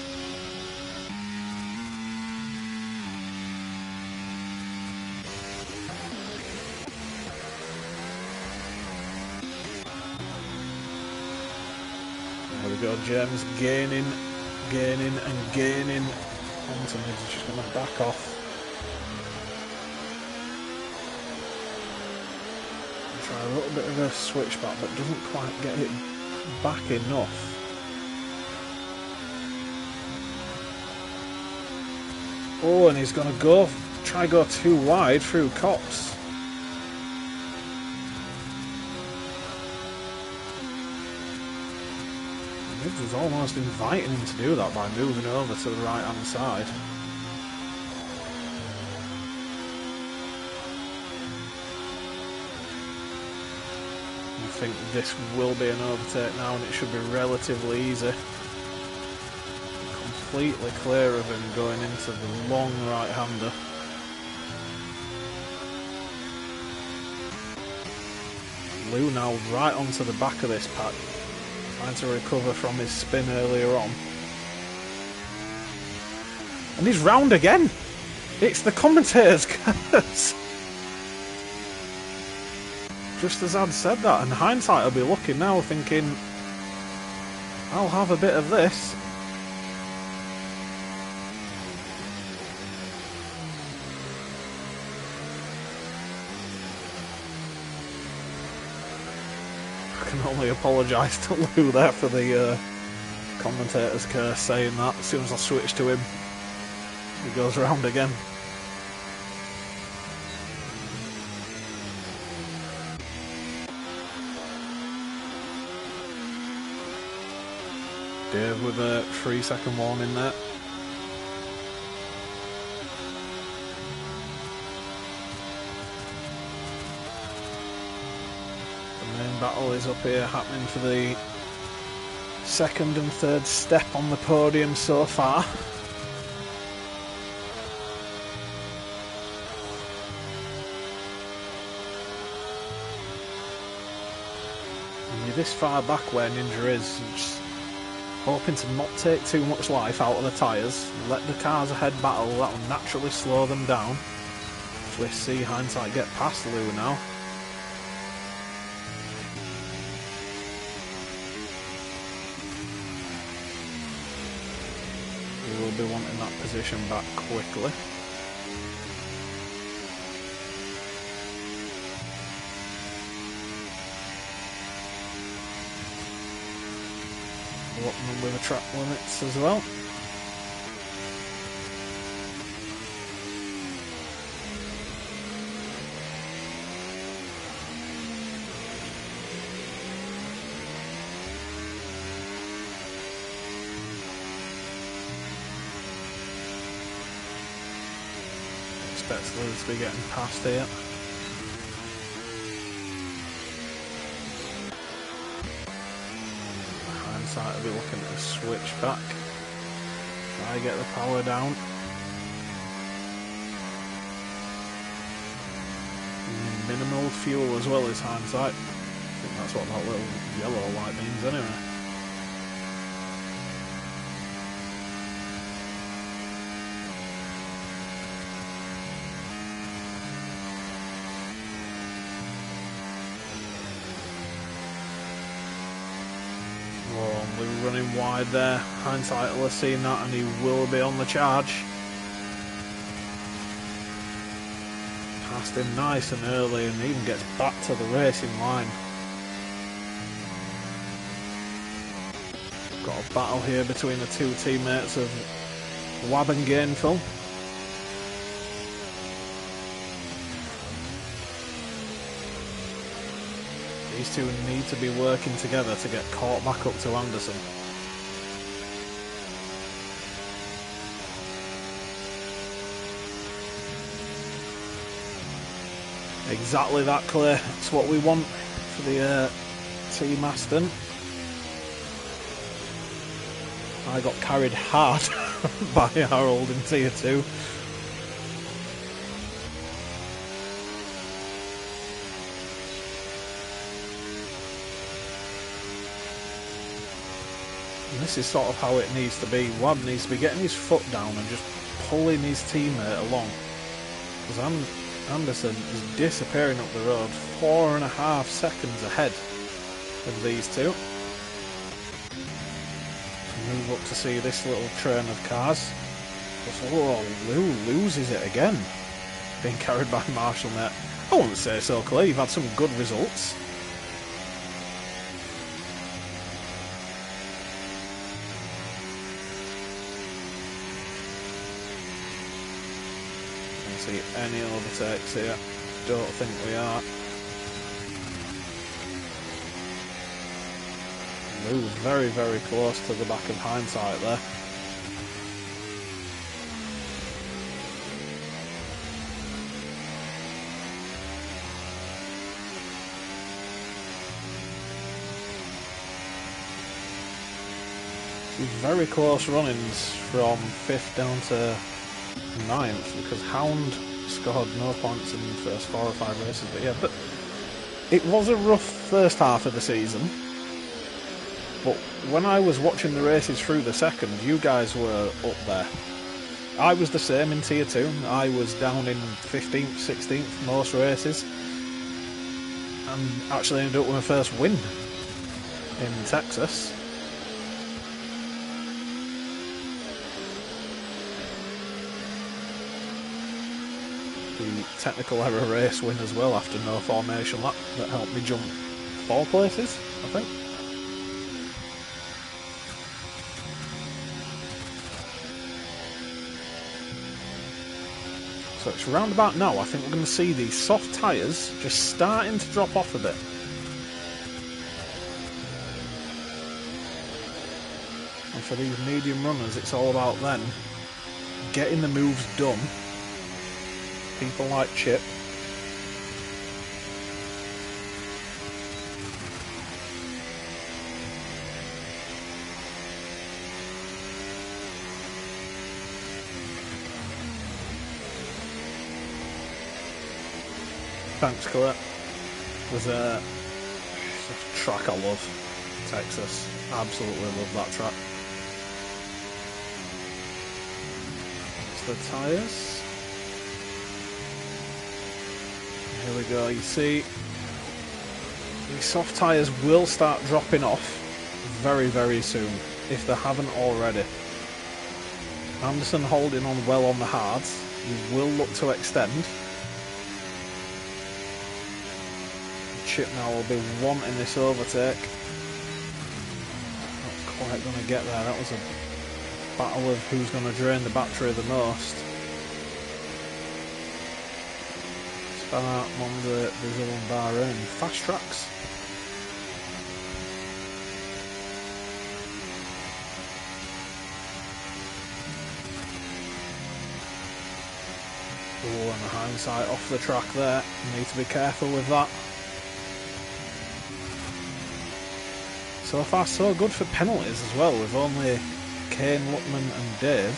There we go, James gaining and gaining onto me. He's just going to back off. Try a little bit of a switchback, but doesn't quite get it back enough. Oh, and he's going to try go too wide through Cops. Nibs was almost inviting him to do that by moving over to the right hand side. I think this will be an overtake now, and it should be relatively easy. Completely clear of him going into the long right hander. Lou now right onto the back of this pack, trying to recover from his spin earlier on. And he's round again! It's the commentator's curse! Just as I'd said that, and hindsight I'll be looking now thinking, I'll have a bit of this. I can only apologise to Lou there for the commentator's curse saying that. As soon as I switch to him, he goes round again. Dave with a 3-second warning there. The main battle is up here happening for the second and third step on the podium so far. And you're this far back where Ninja is, just hoping to not take too much life out of the tyres, let the cars ahead battle, that will naturally slow them down. So we see Hindsight get past Lou now. We will be wanting that position back quickly. Up with the track limits as well. Expect Lewis to be getting past here. Hindsight will be looking to switch back. Try to get the power down. Minimal fuel as well as hindsight. I think that's what that little yellow light means anyway. Only running wide there. Hindsight will have seen that and he will be on the charge. Passed him nice and early and even gets back to the racing line. Got a battle here between the two teammates of Wab and Gainful. These two need to be working together to get caught back up to Anderson. Exactly that, Clay. It's what we want for the Team Aston. I got carried hard by Harold in Tier 2. And this is sort of how it needs to be. Wab needs to be getting his foot down and just pulling his teammate along. Because Anderson is disappearing up the road, 4.5 seconds ahead of these two. Move up to see this little train of cars. Oh, Lou loses it again. Being carried by Marshall there. I wouldn't say so, Clay. You've had some good results. See any overtakes here? Don't think we are. Lou very, very close to the back of hindsight there. Very close runnings from 5th down to 9th, because Hound scored no points in the first 4 or 5 races, but it was a rough first half of the season. But when I was watching the races through the second, you guys were up there. I was the same in Tier 2. I was down in 15th, 16th most races, and actually ended up with my first win in Texas. The technical error race win as well after no formation lap that helped me jump 4 places, I think. So it's round about now. I think we're going to see these soft tyres just starting to drop off a bit. And for these medium runners, it's all about then getting the moves done. People like Chip. Thanks, Colette. There's a track I love. Texas. Absolutely love that track. That's the tyres. Here we go. You see, these soft tyres will start dropping off very, very soon, if they haven't already. Anderson holding on well on the hards. He will look to extend. Chip now will be wanting this overtake. Not quite going to get there. That was a battle of who's going to drain the battery the most. Spanner, Monza, Brazil and Bahrain. Fast tracks. Oh, and the hindsight off the track there. You need to be careful with that. So far so good for penalties as well, with only Kane, Luckman and Dave.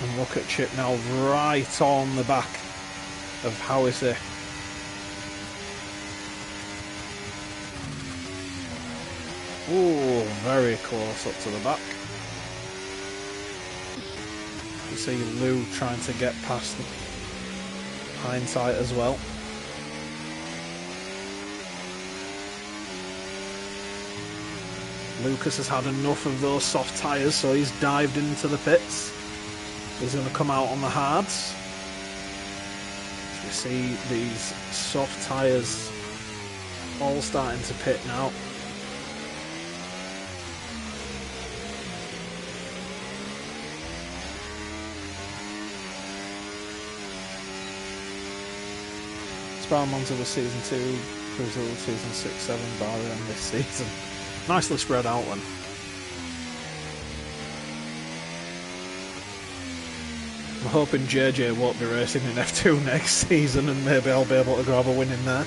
And look at Chip now right on the back of Howissy. Oh, very close up to the back. You see Lou trying to get past the hindsight as well. Lucas has had enough of those soft tyres, so he's dived into the pits. He's going to come out on the hards. You see these soft tyres all starting to pit now. Span onto the season 2, Brazil season 6, 7, Bahrain this season. Nicely spread out then. I'm hoping JJ won't be racing in F2 next season and maybe I'll be able to grab a win in there.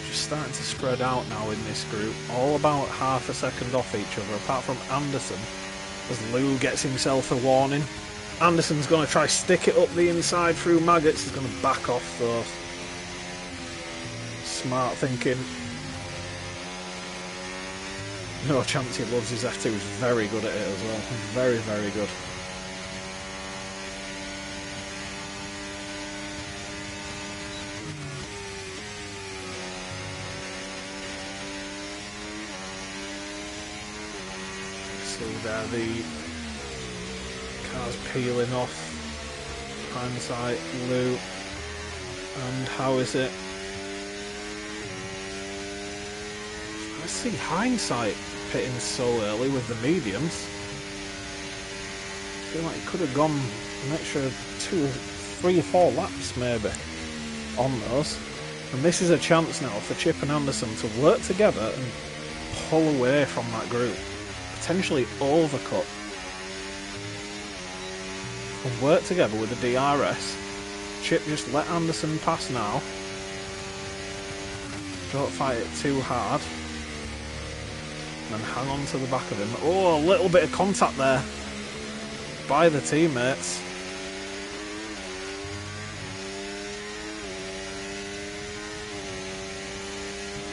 Just starting to spread out now in this group. All about half a second off each other, apart from Anderson, as Lou gets himself a warning. Anderson's going to try stick it up the inside through Maggots. He's going to back off though. Smart thinking. No chance he loves his F2. He's very good at it as well. Very, very good. See there the cars peeling off. Hindsight, Lou, and how is it? Let's see Hindsight pitting so early with the mediums. I feel like he could have gone an extra 2, 3 or 4 laps maybe on those. And this is a chance now for Chip and Anderson to work together and pull away from that group. Potentially overcut. And work together with the DRS. Chip just let Anderson pass now. Don't fight it too hard. And hang on to the back of him. Oh, a little bit of contact there by the teammates.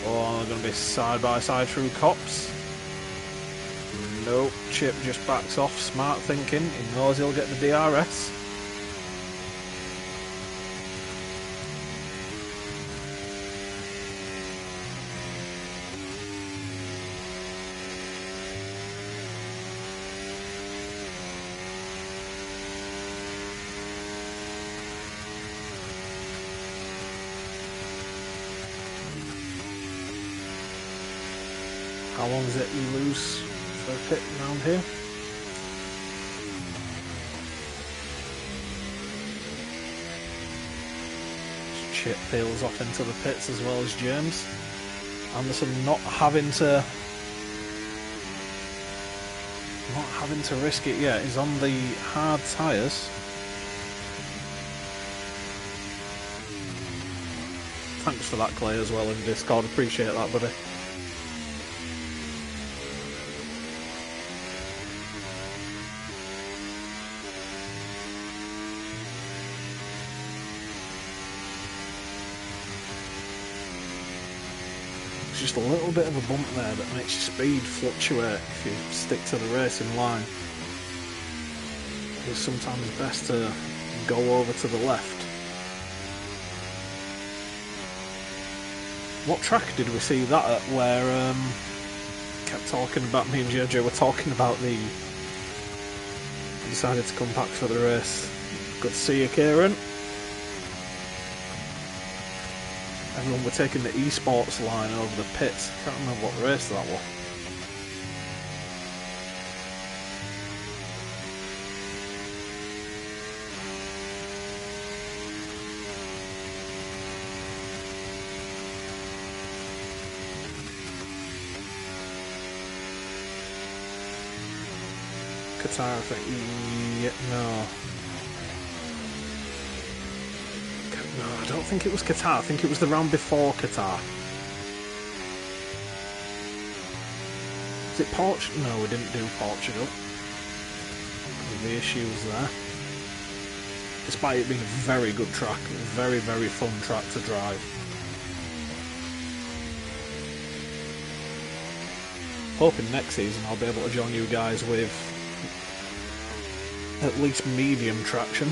Oh, they're going to be side by side through cops. Nope, Chip just backs off. Smart thinking. He knows he'll get the DRS. How long is it you lose for a pit round here? Chip peels off into the pits as well as James. Anderson not having to risk it yet. He's on the hard tyres. Thanks for that, Clay, as well in Discord. Appreciate that, buddy. Just a little bit of a bump there that makes your speed fluctuate if you stick to the racing line. It's sometimes best to go over to the left. What track did we see that at where kept talking about, me and JJ were talking about the decided to come back for the race. Good to see you, Kieran. Everyone were taking the esports line over the pits. Can't remember what race that was. Qatar, I think. Yeah, no. No, I don't think it was Qatar. I think it was the round before Qatar. Is it Portugal? No, we didn't do Portugal. The issues there. Despite it being a very good track, a very, very fun track to drive. Hoping next season I'll be able to join you guys with at least medium traction.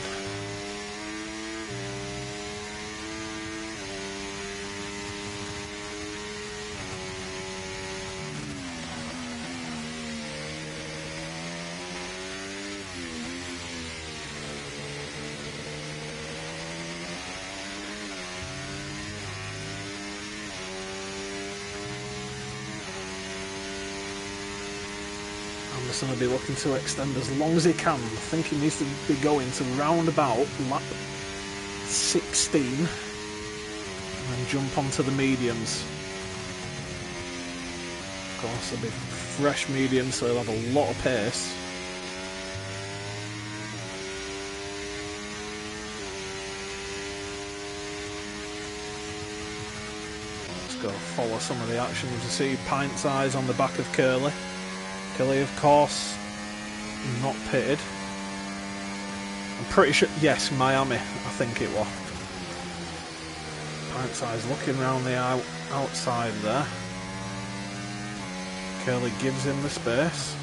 Going to be looking to extend as long as he can. I think he needs to be going to round about lap 16 and then jump onto the mediums. Of course, they'll be fresh mediums, so they'll have a lot of pace. Let's go follow some of the action. You see Pint's eyes on the back of Curly. Curly, of course, not pitted. I'm pretty sure, yes, Miami, I think it was. Pint's eyes looking around the outside there. Curly gives him the space.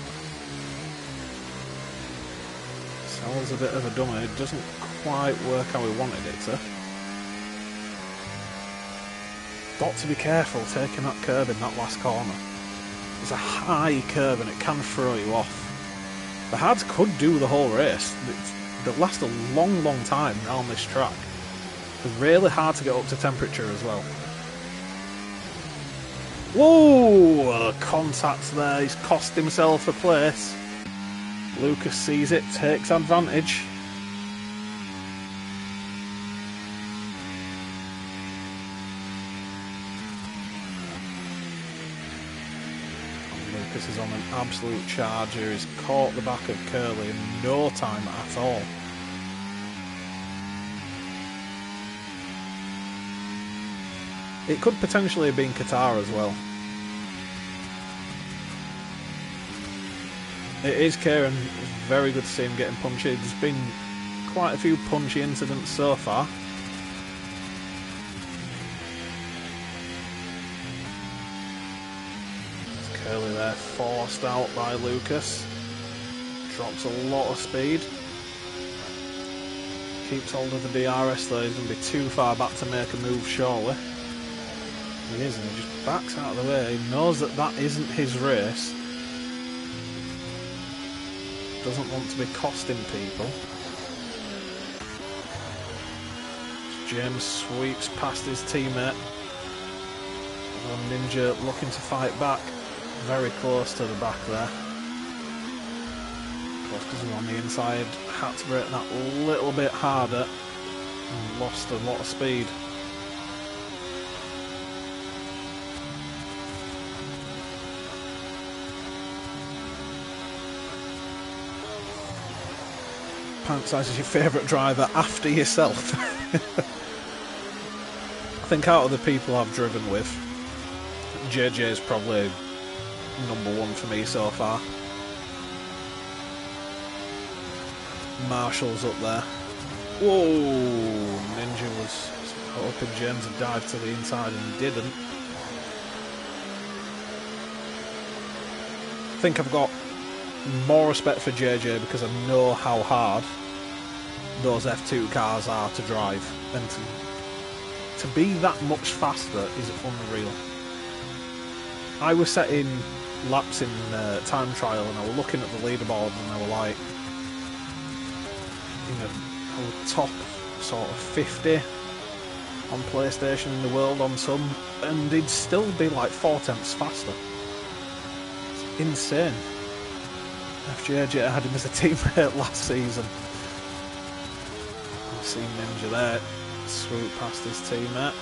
Sells a bit of a dummy. It doesn't quite work how he wanted it to. Got to be careful taking that curb in that last corner. It's a high curve and it can throw you off. The hards could do the whole race. They'll last a long, long time around this track. It's really hard to get up to temperature as well. Whoa! Contact there. He's cost himself a place. Lucas sees it, takes advantage. Lucas is on an absolute charge here. He's caught the back of Curly in no time at all. It could potentially have been Qatar as well. It is Kieran. Very good to see him getting punchy. There's been quite a few punchy incidents so far. Curly there, forced out by Lucas. Drops a lot of speed. Keeps hold of the DRS though. He's going to be too far back to make a move surely. He is, and he just backs out of the way. He knows that that isn't his race. Doesn't want to be costing people. James sweeps past his teammate. Ninja looking to fight back. Very close to the back there. Of course, because he's on the inside, had to brake that a little bit harder and lost a lot of speed. Pants is your favourite driver after yourself. I think out of the people I've driven with, JJ is probably number one for me so far. Marshall's up there. Whoa! Ninja was hoping James would dive to the inside and he didn't. I think I've got more respect for JJ because I know how hard those F2 cars are to drive and to be that much faster is unreal. I was setting laps in time trial and I was looking at the leaderboard and I was like, you know, I was top sort of 50 on PlayStation in the world on some, and he'd still be like 4/10 faster. It's insane. FJJ had him as a teammate last season. I've seen Ninja there swoop past his teammate,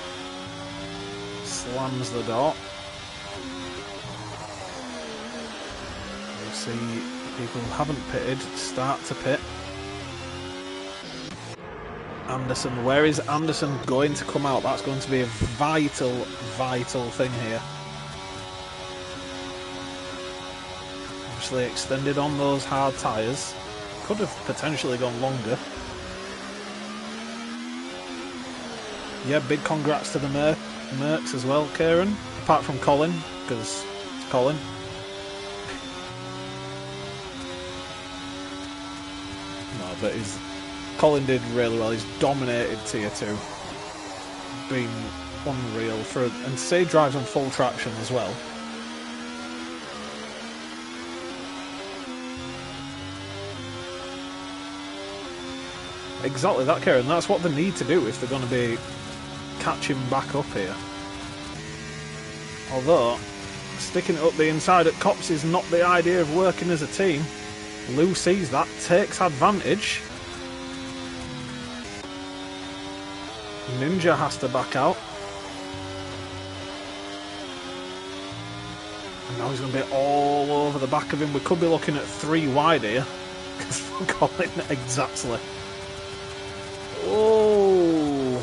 slams the door. We'll see people who haven't pitted start to pit. Anderson, where is Anderson going to come out? That's going to be a vital, vital thing here. Obviously extended on those hard tyres. Could have potentially gone longer. Yeah, big congrats to the Mercs as well, Kieran. Apart from Colin, because it's Colin. No, but Colin did really well. He's dominated Tier 2. Been unreal and say drives on full traction as well. Exactly that, Kieran. That's what they need to do if they're going to be catching back up here. Although, sticking it up the inside at Cops is not the idea of working as a team. Lou sees that, takes advantage. Ninja has to back out. And now he's going to be all over the back of him. We could be looking at 3 wide here. Because we're calling it exactly. Oh!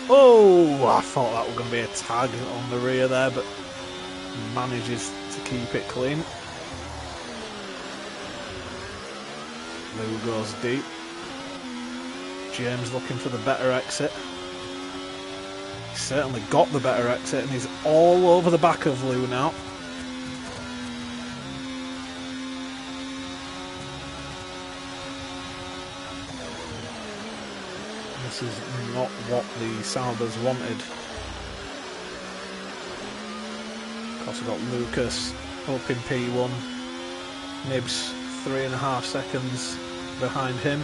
Oh! I thought that was going to be a tag on the rear there, but manages to keep it clean. Lou goes deep. James looking for the better exit. He's certainly got the better exit and he's all over the back of Lou now. This is not what the Saubers wanted. Of course, we've got Lucas up in P1. Nibs 3.5 seconds behind him.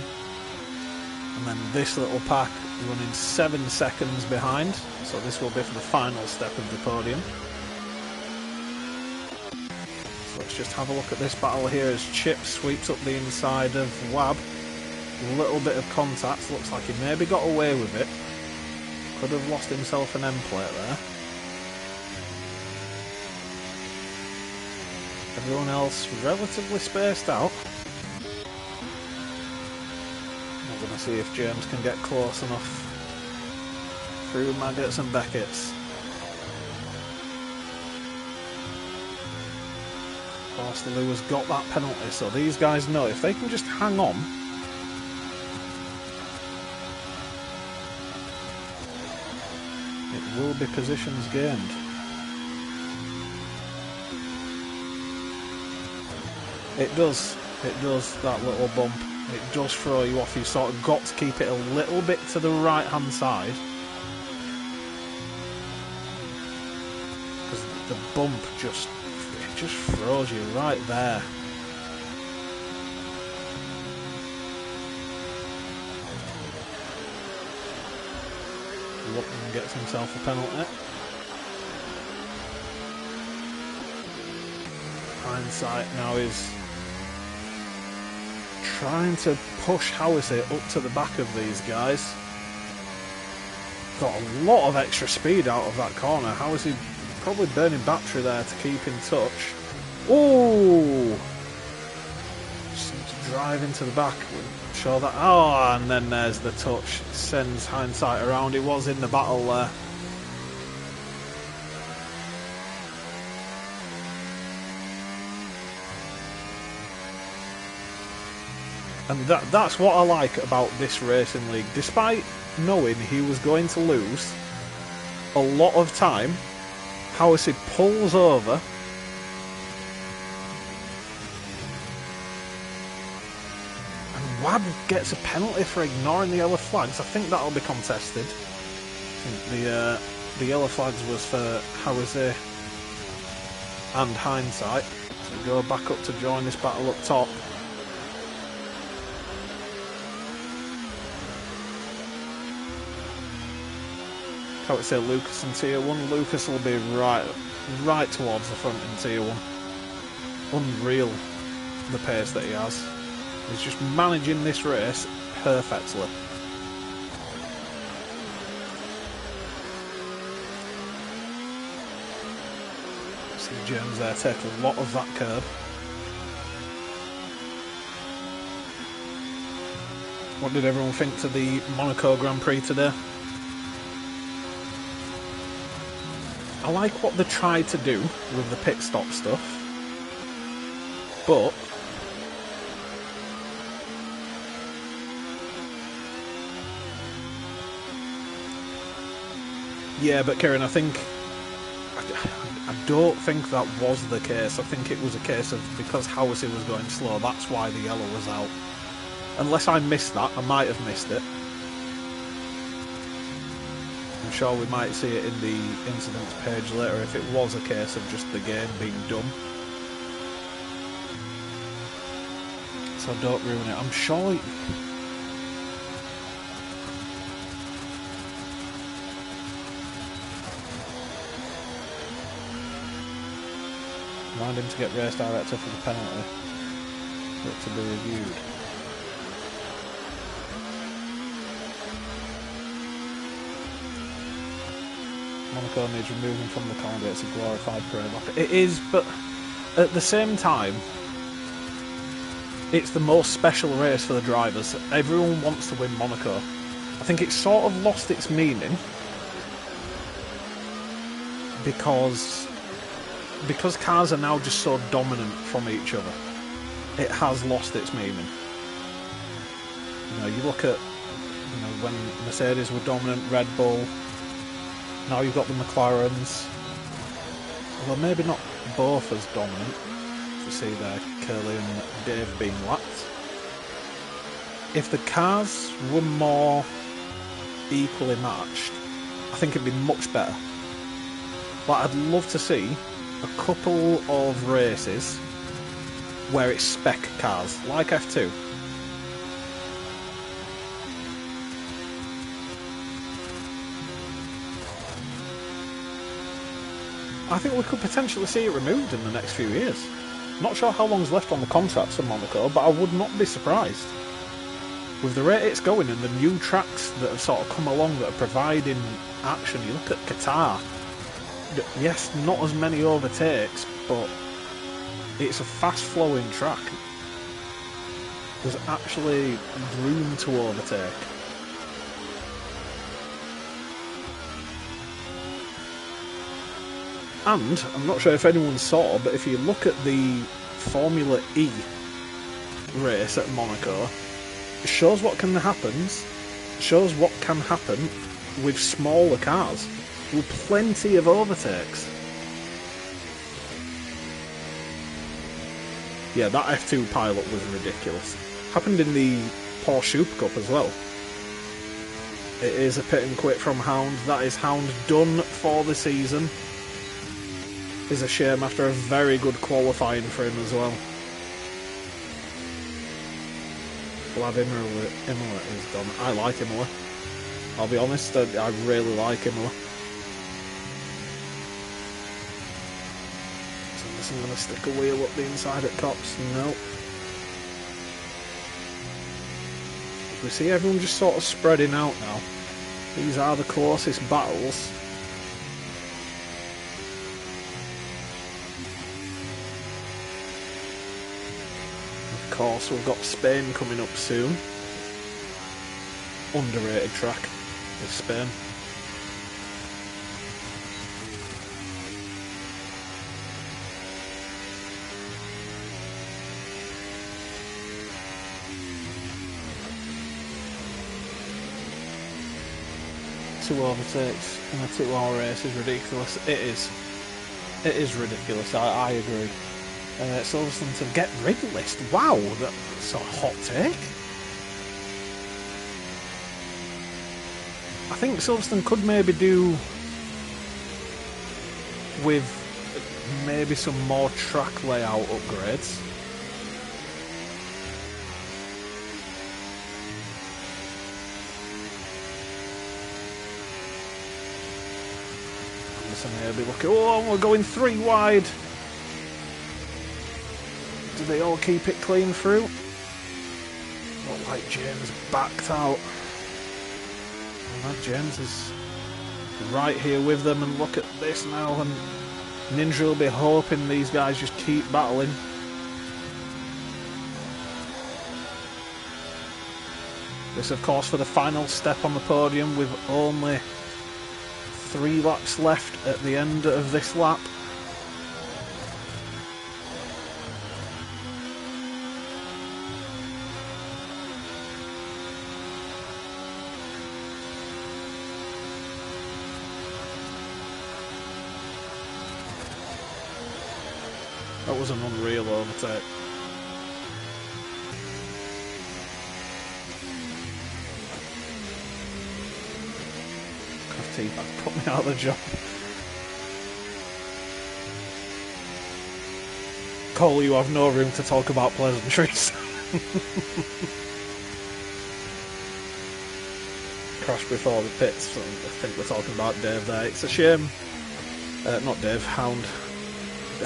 And then this little pack running 7 seconds behind. So this will be for the final step of the podium. So let's just have a look at this battle here as Chip sweeps up the inside of Wab. A little bit of contact. Looks like he maybe got away with it. Could have lost himself an end plate there. Everyone else relatively spaced out. I'm going to see if James can get close enough through Maggots and Beckett's. Of course, Lou has got that penalty, so these guys know if they can just hang on. It will be positions gained. It does, that little bump. It does throw you off. You've sort of got to keep it a little bit to the right hand side. Because the bump just throws you right there. Lupton gets himself a penalty. Hindsight now is trying to push Howissy up to the back of these guys. Got a lot of extra speed out of that corner. Howissy probably burning battery there to keep in touch. Oh! Just seems to drive into the back. Show that. Oh, and then there's the touch. Sends Hindsight around. It was in the battle there. And that's what I like about this racing league. Despite knowing he was going to lose a lot of time, Howissy pulls over. And Wab gets a penalty for ignoring the yellow flags. I think that'll be contested. think the yellow flags was for Hawase and Hindsight. So we go back up to join this battle up top. I would say Lucas in Tier 1. Lucas will be right towards the front in Tier 1. Unreal, the pace that he has. He's just managing this race perfectly. See James there take a lot of that curb. What did everyone think to the Monaco Grand Prix today? I like what they tried to do with the pit stop stuff, but yeah, but Kieran, I don't think that was the case. I think it was a case of because Hawase was going slow, that's why the yellow was out. Unless I missed that, I might have missed it. I'm sure we might see it in the incidents page later if it was a case of just the game being dumb. So don't ruin it. I'm sure... Remind him to get race director for the penalty. For it to be reviewed. Monaco needs removing from the calendar. It's a glorified parade lap. It is, but at the same time, it's the most special race for the drivers. Everyone wants to win Monaco. I think it's sort of lost its meaning because cars are now just so dominant from each other. It has lost its meaning. You know, you look at when Mercedes were dominant, Red Bull. Now you've got the McLarens, although maybe not both as dominant. You see there, Curly and Dave being lapped. If the cars were more equally matched, I think it'd be much better. But I'd love to see a couple of races where it's spec cars, like F2. I think we could potentially see it removed in the next few years. Not sure how long's left on the contracts for Monaco, but I would not be surprised. With the rate it's going and the new tracks that have sort of come along that are providing action, you look at Qatar. Yes, not as many overtakes, but it's a fast-flowing track. There's actually room to overtake. And, I'm not sure if anyone saw, but if you look at the Formula E race at Monaco, it shows what can happen with smaller cars, with plenty of overtakes. Yeah, that F2 pilot was ridiculous. Happened in the Porsche Super Cup as well. It is a pit and quit from Hound. That is Hound done for the season. Is a shame after a very good qualifying for him as well. Glad Imola is done. I like Imola. I'll be honest, I really like Imola. So I'm just going to stick a wheel up the inside at Cops. No. We see everyone just sort of spreading out now. These are the closest battles. Of course, we've got Spain coming up soon. Underrated track with Spain. Two overtakes in a 2-hour race is ridiculous. It is. It is ridiculous. I agree. Silverstone to get rid list. Wow, that's a hot take. I think Silverstone could maybe do with maybe some more track layout upgrades. So maybe look at, oh, we're going 3 wide. Do they all keep it clean through? Look like James backed out. Well, James is right here with them, and look at this now, and Ninja will be hoping these guys just keep battling. This, of course, for the final step on the podium with only 3 laps left at the end of this lap. That was an unreal overtake. Teabag put me out of the job. Cole, you have no room to talk about pleasantries. Crash before the pits. I think we're talking about Dave there. It's a shame. Not Dave, Hound.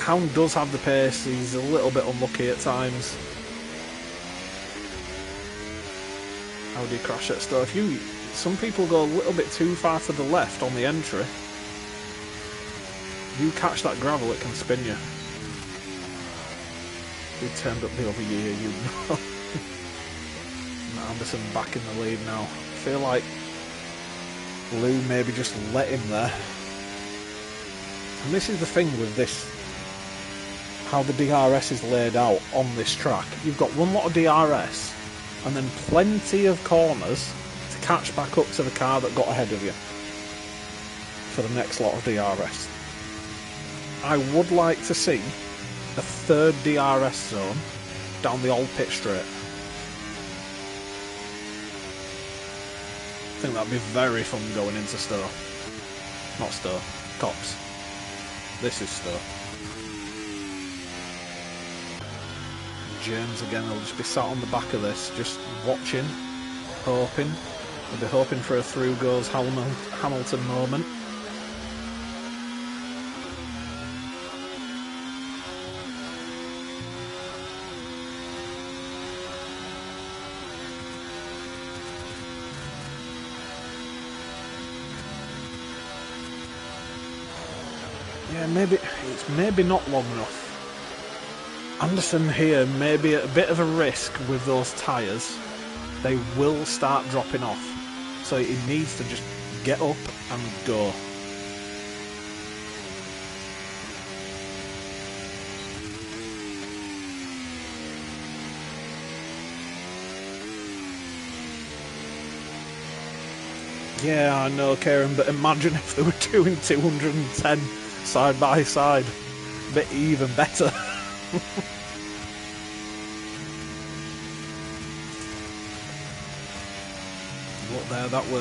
Hound does have the pace. He's a little bit unlucky at times. How do you crash at stuff? Some people go a little bit too far to the left on the entry. You catch that gravel, it can spin you. You turned up the other year, you know. Anderson back in the lead now. I feel like Lou maybe just let him there. And this is the thing with this, how the DRS is laid out on this track. You've got one lot of DRS, and then plenty of corners to catch back up to the car that got ahead of you for the next lot of DRS. I would like to see a third DRS zone down the old pit straight. I think that'd be very fun going into Stowe. Not Stowe, Cops. This is Stowe. James again will just be sat on the back of this, just watching, hoping. We'll be hoping for a through goes Hamilton moment. Yeah, it's maybe not long enough. Anderson here may be at a bit of a risk with those tyres. They will start dropping off. So he needs to just get up and go. Yeah, I know, Karen, but imagine if they were doing 210 side by side. A bit even better. Look there, that were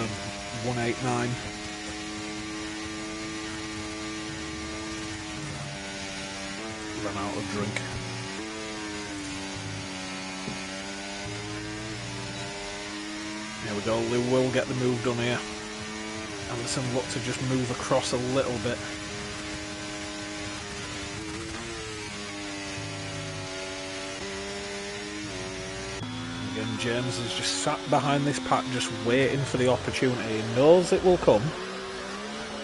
189. Ran out of drink. Here we go, Lou will get the move done here. Anderson look to just move across a little bit. Again, James is just sat behind this pack just waiting for the opportunity. He knows it will come.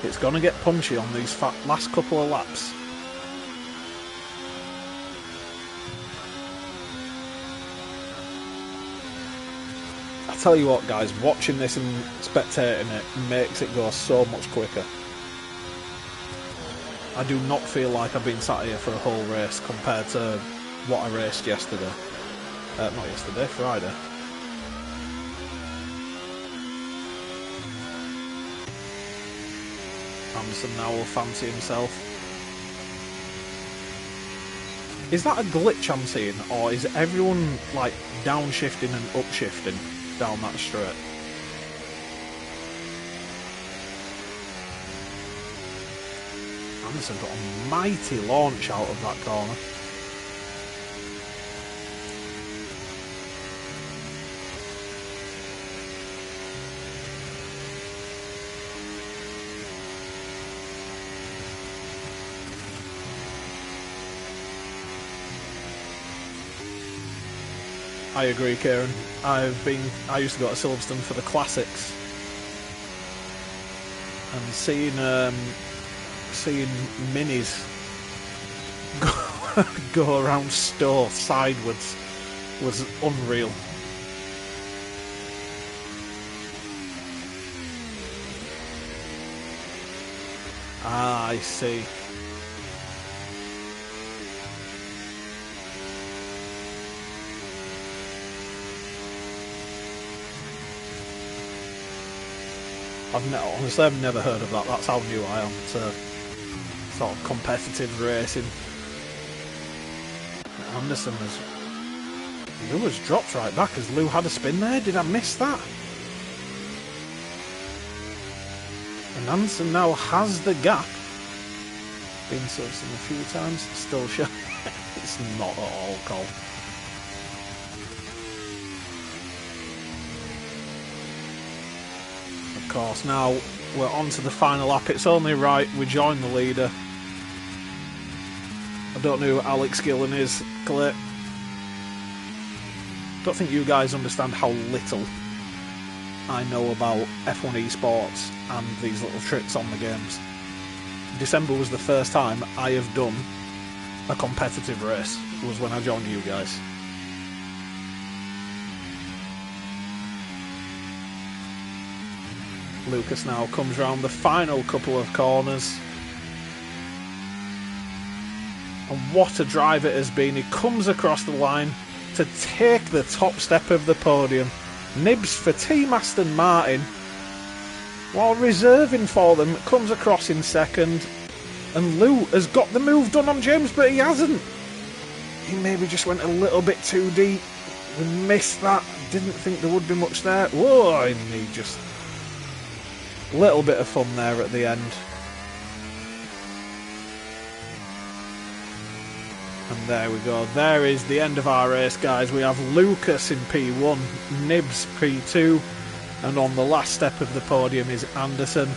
It's going to get punchy on these last couple of laps. I tell you what, guys, watching this and spectating it makes it go so much quicker. I do not feel like I've been sat here for a whole race compared to what I raced yesterday. Not yesterday, Friday. Anderson now will fancy himself. Is that a glitch I'm seeing, or is everyone like downshifting and upshifting down that straight? Anderson got a mighty launch out of that corner. I agree, Kieran. I used to go to Silverstone for the classics, and seeing minis go around Stowe sideways was unreal. Ah, I see. Honestly, I've never heard of that. That's how new I am to sort of competitive racing. Anderson Lou has dropped right back as Lou had a spin there. Did I miss that? And Anderson now has the gap. Been Silverstone a few times. Still sure. It's not at all cold. Of course, now we're on to the final lap. It's only right we join the leader. I don't know who Alex Gillen is, Clay. Don't think you guys understand how little I know about F1 esports and these little tricks on the games. December was the first time I have done a competitive race. It was when I joined you guys. Lucas now comes round the final couple of corners. And what a drive it has been. He comes across the line to take the top step of the podium. Nibs for Team Aston Martin, while reserving for them, comes across in second. And Lou has got the move done on James, but he hasn't. He maybe just went a little bit too deep. We missed that. Didn't think there would be much there. Whoa, and he just... little bit of fun there at the end. And there we go. There is the end of our race, guys. We have Lucas in P1, Nibs P2, and on the last step of the podium is Anderson.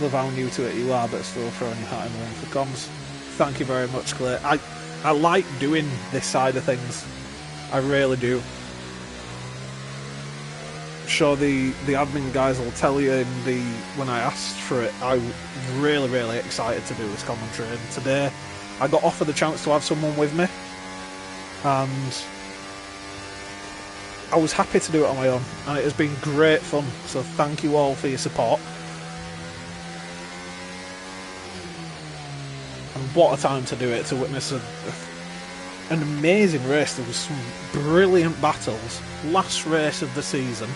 Love how new to it you are, but still throwing your hat in the ring for comms. Thank you very much, Clay. I like doing this side of things. I really do. Sure, the admin guys will tell you when I asked for it, I was really excited to do this commentary, and today I got offered the chance to have someone with me, and I was happy to do it on my own, and it has been great fun, so thank you all for your support. And what a time to do it, to witness an amazing race. There was some brilliant battles. Last race of the season.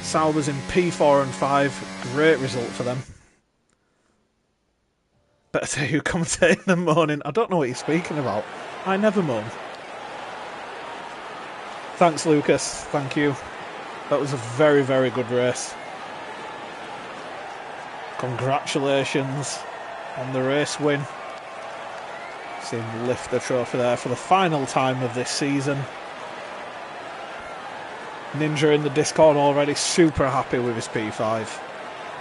Sauber's in P4 and 5. Great result for them. Better tell you commentate in the morning. I don't know what you're speaking about. I never moan. Thanks, Lucas. Thank you. That was a very good race. Congratulations on the race win. See him lift the trophy there for the final time of this season. Ninja in the Discord already super happy with his P5.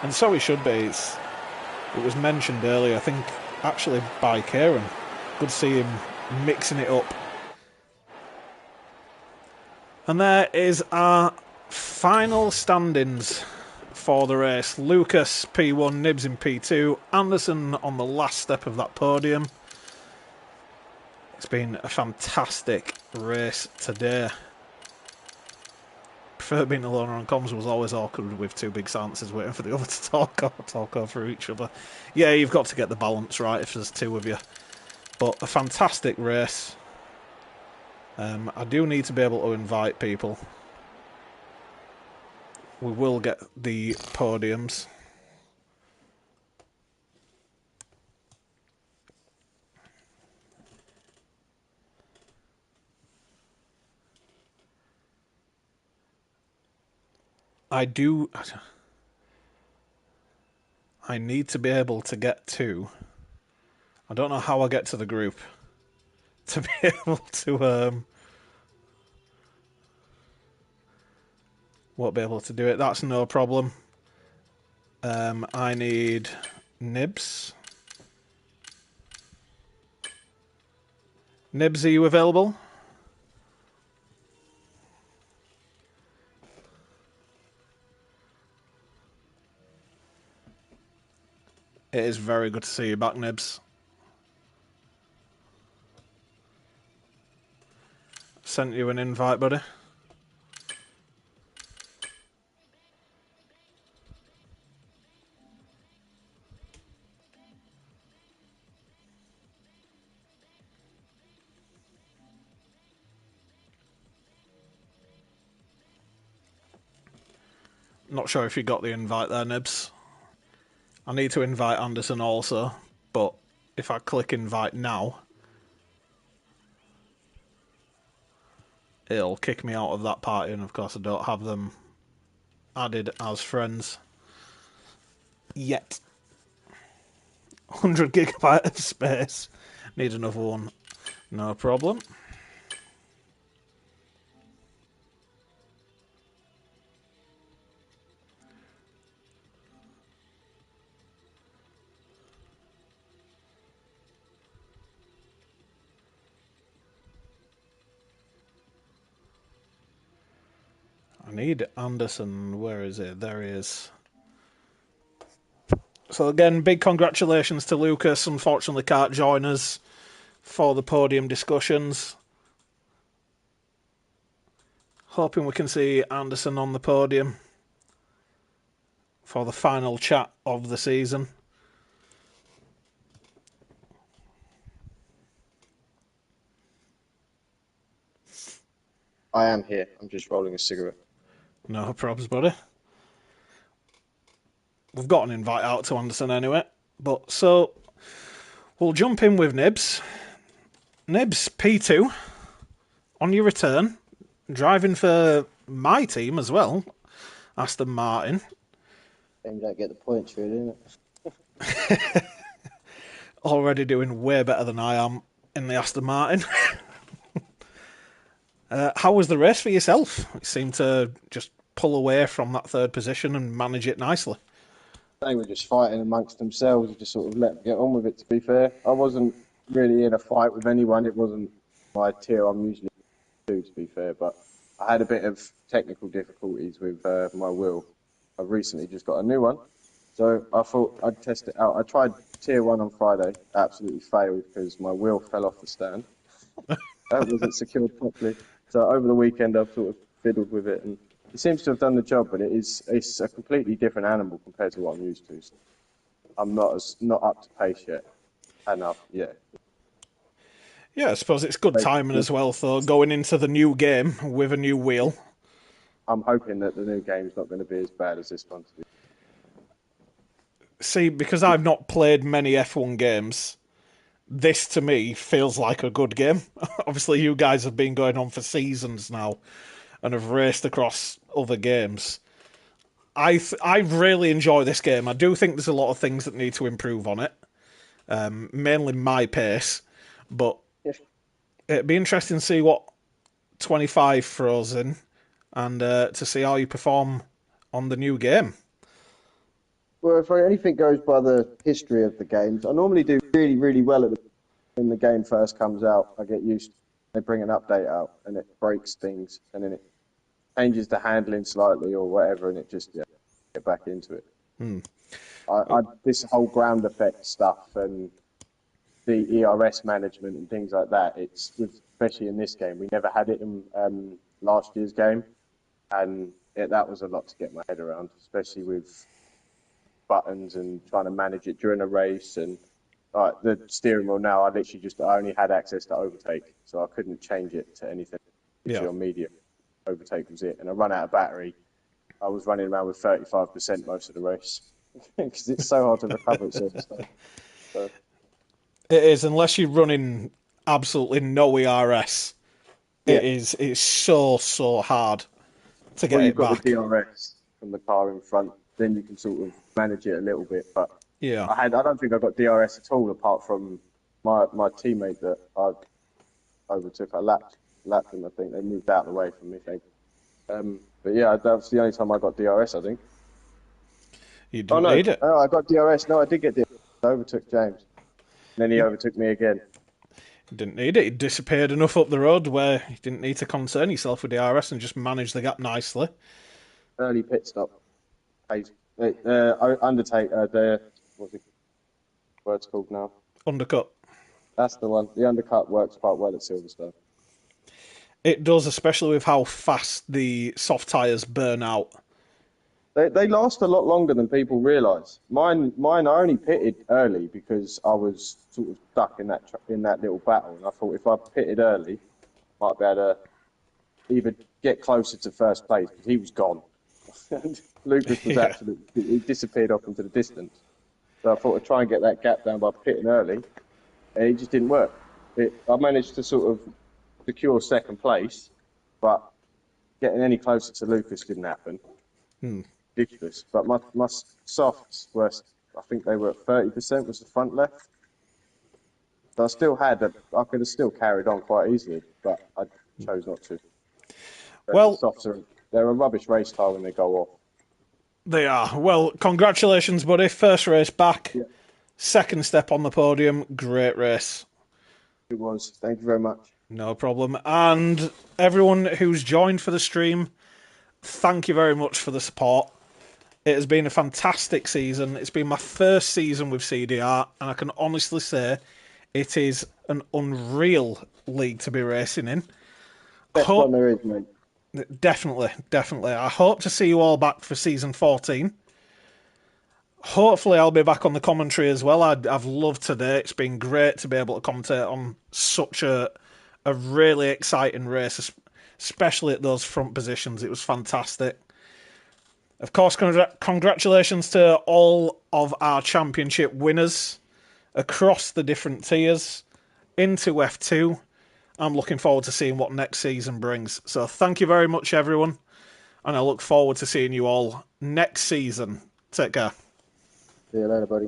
And so he should be. It was mentioned earlier, I think actually by Kieran. Good to see him mixing it up. And there is our final standings for the race. Lucas P1, Nibs in P2, Anderson on the last step of that podium. It's been a fantastic race today. Prefer being alone on comms. Was always awkward with two big silences waiting for the other to talk over each other. Yeah, you've got to get the balance right if there's two of you. But a fantastic race. I do need to be able to invite people. We will get the podiums. I do... I need to be able to get to... I don't know how I get to the group. To be able to... won't be able to do it. That's no problem. I need Nibs. Nibs, are you available? It is very good to see you back, Nibs. Sent you an invite, buddy. Not sure if you got the invite there, Nibs. I need to invite Anderson also, but if I click invite now, it'll kick me out of that party, and of course I don't have them added as friends yet. 100 gigabyte of space. Need another one. No problem. I need Anderson. Where is it? There he is. So again, big congratulations to Lucas. Unfortunately can't join us for the podium discussions. Hoping we can see Anderson on the podium for the final chat of the season.
I am here. I'm just rolling a cigarette.
No probs, buddy. We've got an invite out to Anderson anyway. But so we'll jump in with Nibs. Nibs, P2, on your return, driving for my team as well, Aston Martin.
You don't get the points, really, innit?
Already doing way better than I am in the Aston Martin. How was the race for yourself? It seemed to just pull away from that third position and manage it nicely.
They were just fighting amongst themselves. You just sort of let them get on with it, to be fair. I wasn't really in a fight with anyone. It wasn't my tier I'm usually to be fair. But I had a bit of technical difficulties with my wheel. I've recently just got a new one. So I thought I'd test it out. I tried tier 1 on Friday. Absolutely failed because my wheel fell off the stand. That wasn't secured properly. So over the weekend, I've sort of fiddled with it, and it seems to have done the job. But it's a completely different animal compared to what I'm used to. So I'm not up to pace yet. Enough, yeah.
Yeah, I suppose it's good timing as well, though, going into the new game with a new wheel.
I'm hoping that the new game's not going to be as bad as this one.
See, because I've not played many F1 games, this to me feels like a good game. Obviously, you guys have been going on for seasons now and have raced across other games. I really enjoy this game. I do think there's a lot of things that need to improve on it, mainly my pace, but it'd be interesting to see what 25 throws in and to see how you perform on the new game.
Well, if anything goes by the history of the games, I normally do really, really well when the game first comes out. I get used to they bring an update out and it breaks things and then it changes the handling slightly or whatever and it just get back into it. This whole ground effect stuff and the ERS management and things like that, especially in this game, we never had it in last year's game, and that was a lot to get my head around, especially with buttons and trying to manage it during a race. And the steering wheel now, I only had access to overtake, so I couldn't change it to anything. On medium, overtake was it, and I run out of battery. I was running around with 35% most of the race because it's so hard to recover it. So.
It is, unless you're running absolutely no ERS. It's so hard to get it back.
You've got the DRS from the car in front then you can sort of manage it a little bit. But
Yeah.
I don't think I got DRS at all, apart from my teammate that I overtook. I lapped him. I think they moved out of the way from me. But yeah, that was the only time I got DRS. I think.
You
Oh
didn't
no,
need it.
oh, I got DRS. No, I did get DRS. I overtook James. And then he
You
overtook me again.
didn't need it. It disappeared enough up the road where you didn't need to concern yourself with DRS and just manage the gap nicely.
Early pit stop. Undertaker. What's the word's called now?
Undercut.
That's the one. The undercut works quite well at Silverstone.
It does, especially with how fast the soft tyres burn out.
They last a lot longer than people realise. Mine I only pitted early because I was sort of stuck in that little battle, and I thought if I pitted early, I might be able to either get closer to first place because he was gone. And Lucas was
Yeah.
he disappeared off into the distance. So I thought I'd try and get that gap down by pitting early, and it just didn't work. I managed to sort of secure second place, but getting any closer to Lucas didn't happen. Ridiculous. But my softs were, I think they were at 30% was the front left. So I could have still carried on quite easily, but I chose not to. But
Well,
the they're a rubbish race car when they go off.
they are. Well, congratulations, buddy. First race back.
Yeah,
Second step on the podium. Great race.
it was. Thank you very much.
No problem. And everyone who's joined for the stream, thank you very much for the support. It has been a fantastic season. It's been my first season with CDR, and I can honestly say it is an unreal league to be racing in.
Best one there is, mate.
Definitely, definitely. I hope to see you all back for season 14. Hopefully, I'll be back on the commentary as well. I've loved today. It's been great to be able to commentate on such a really exciting race, especially at those front positions. It was fantastic. Of course, congratulations to all of our championship winners across the different tiers into F2. I'm looking forward to seeing what next season brings. So thank you very much, everyone. And I look forward to seeing you all next season. Take care.
See you later, buddy.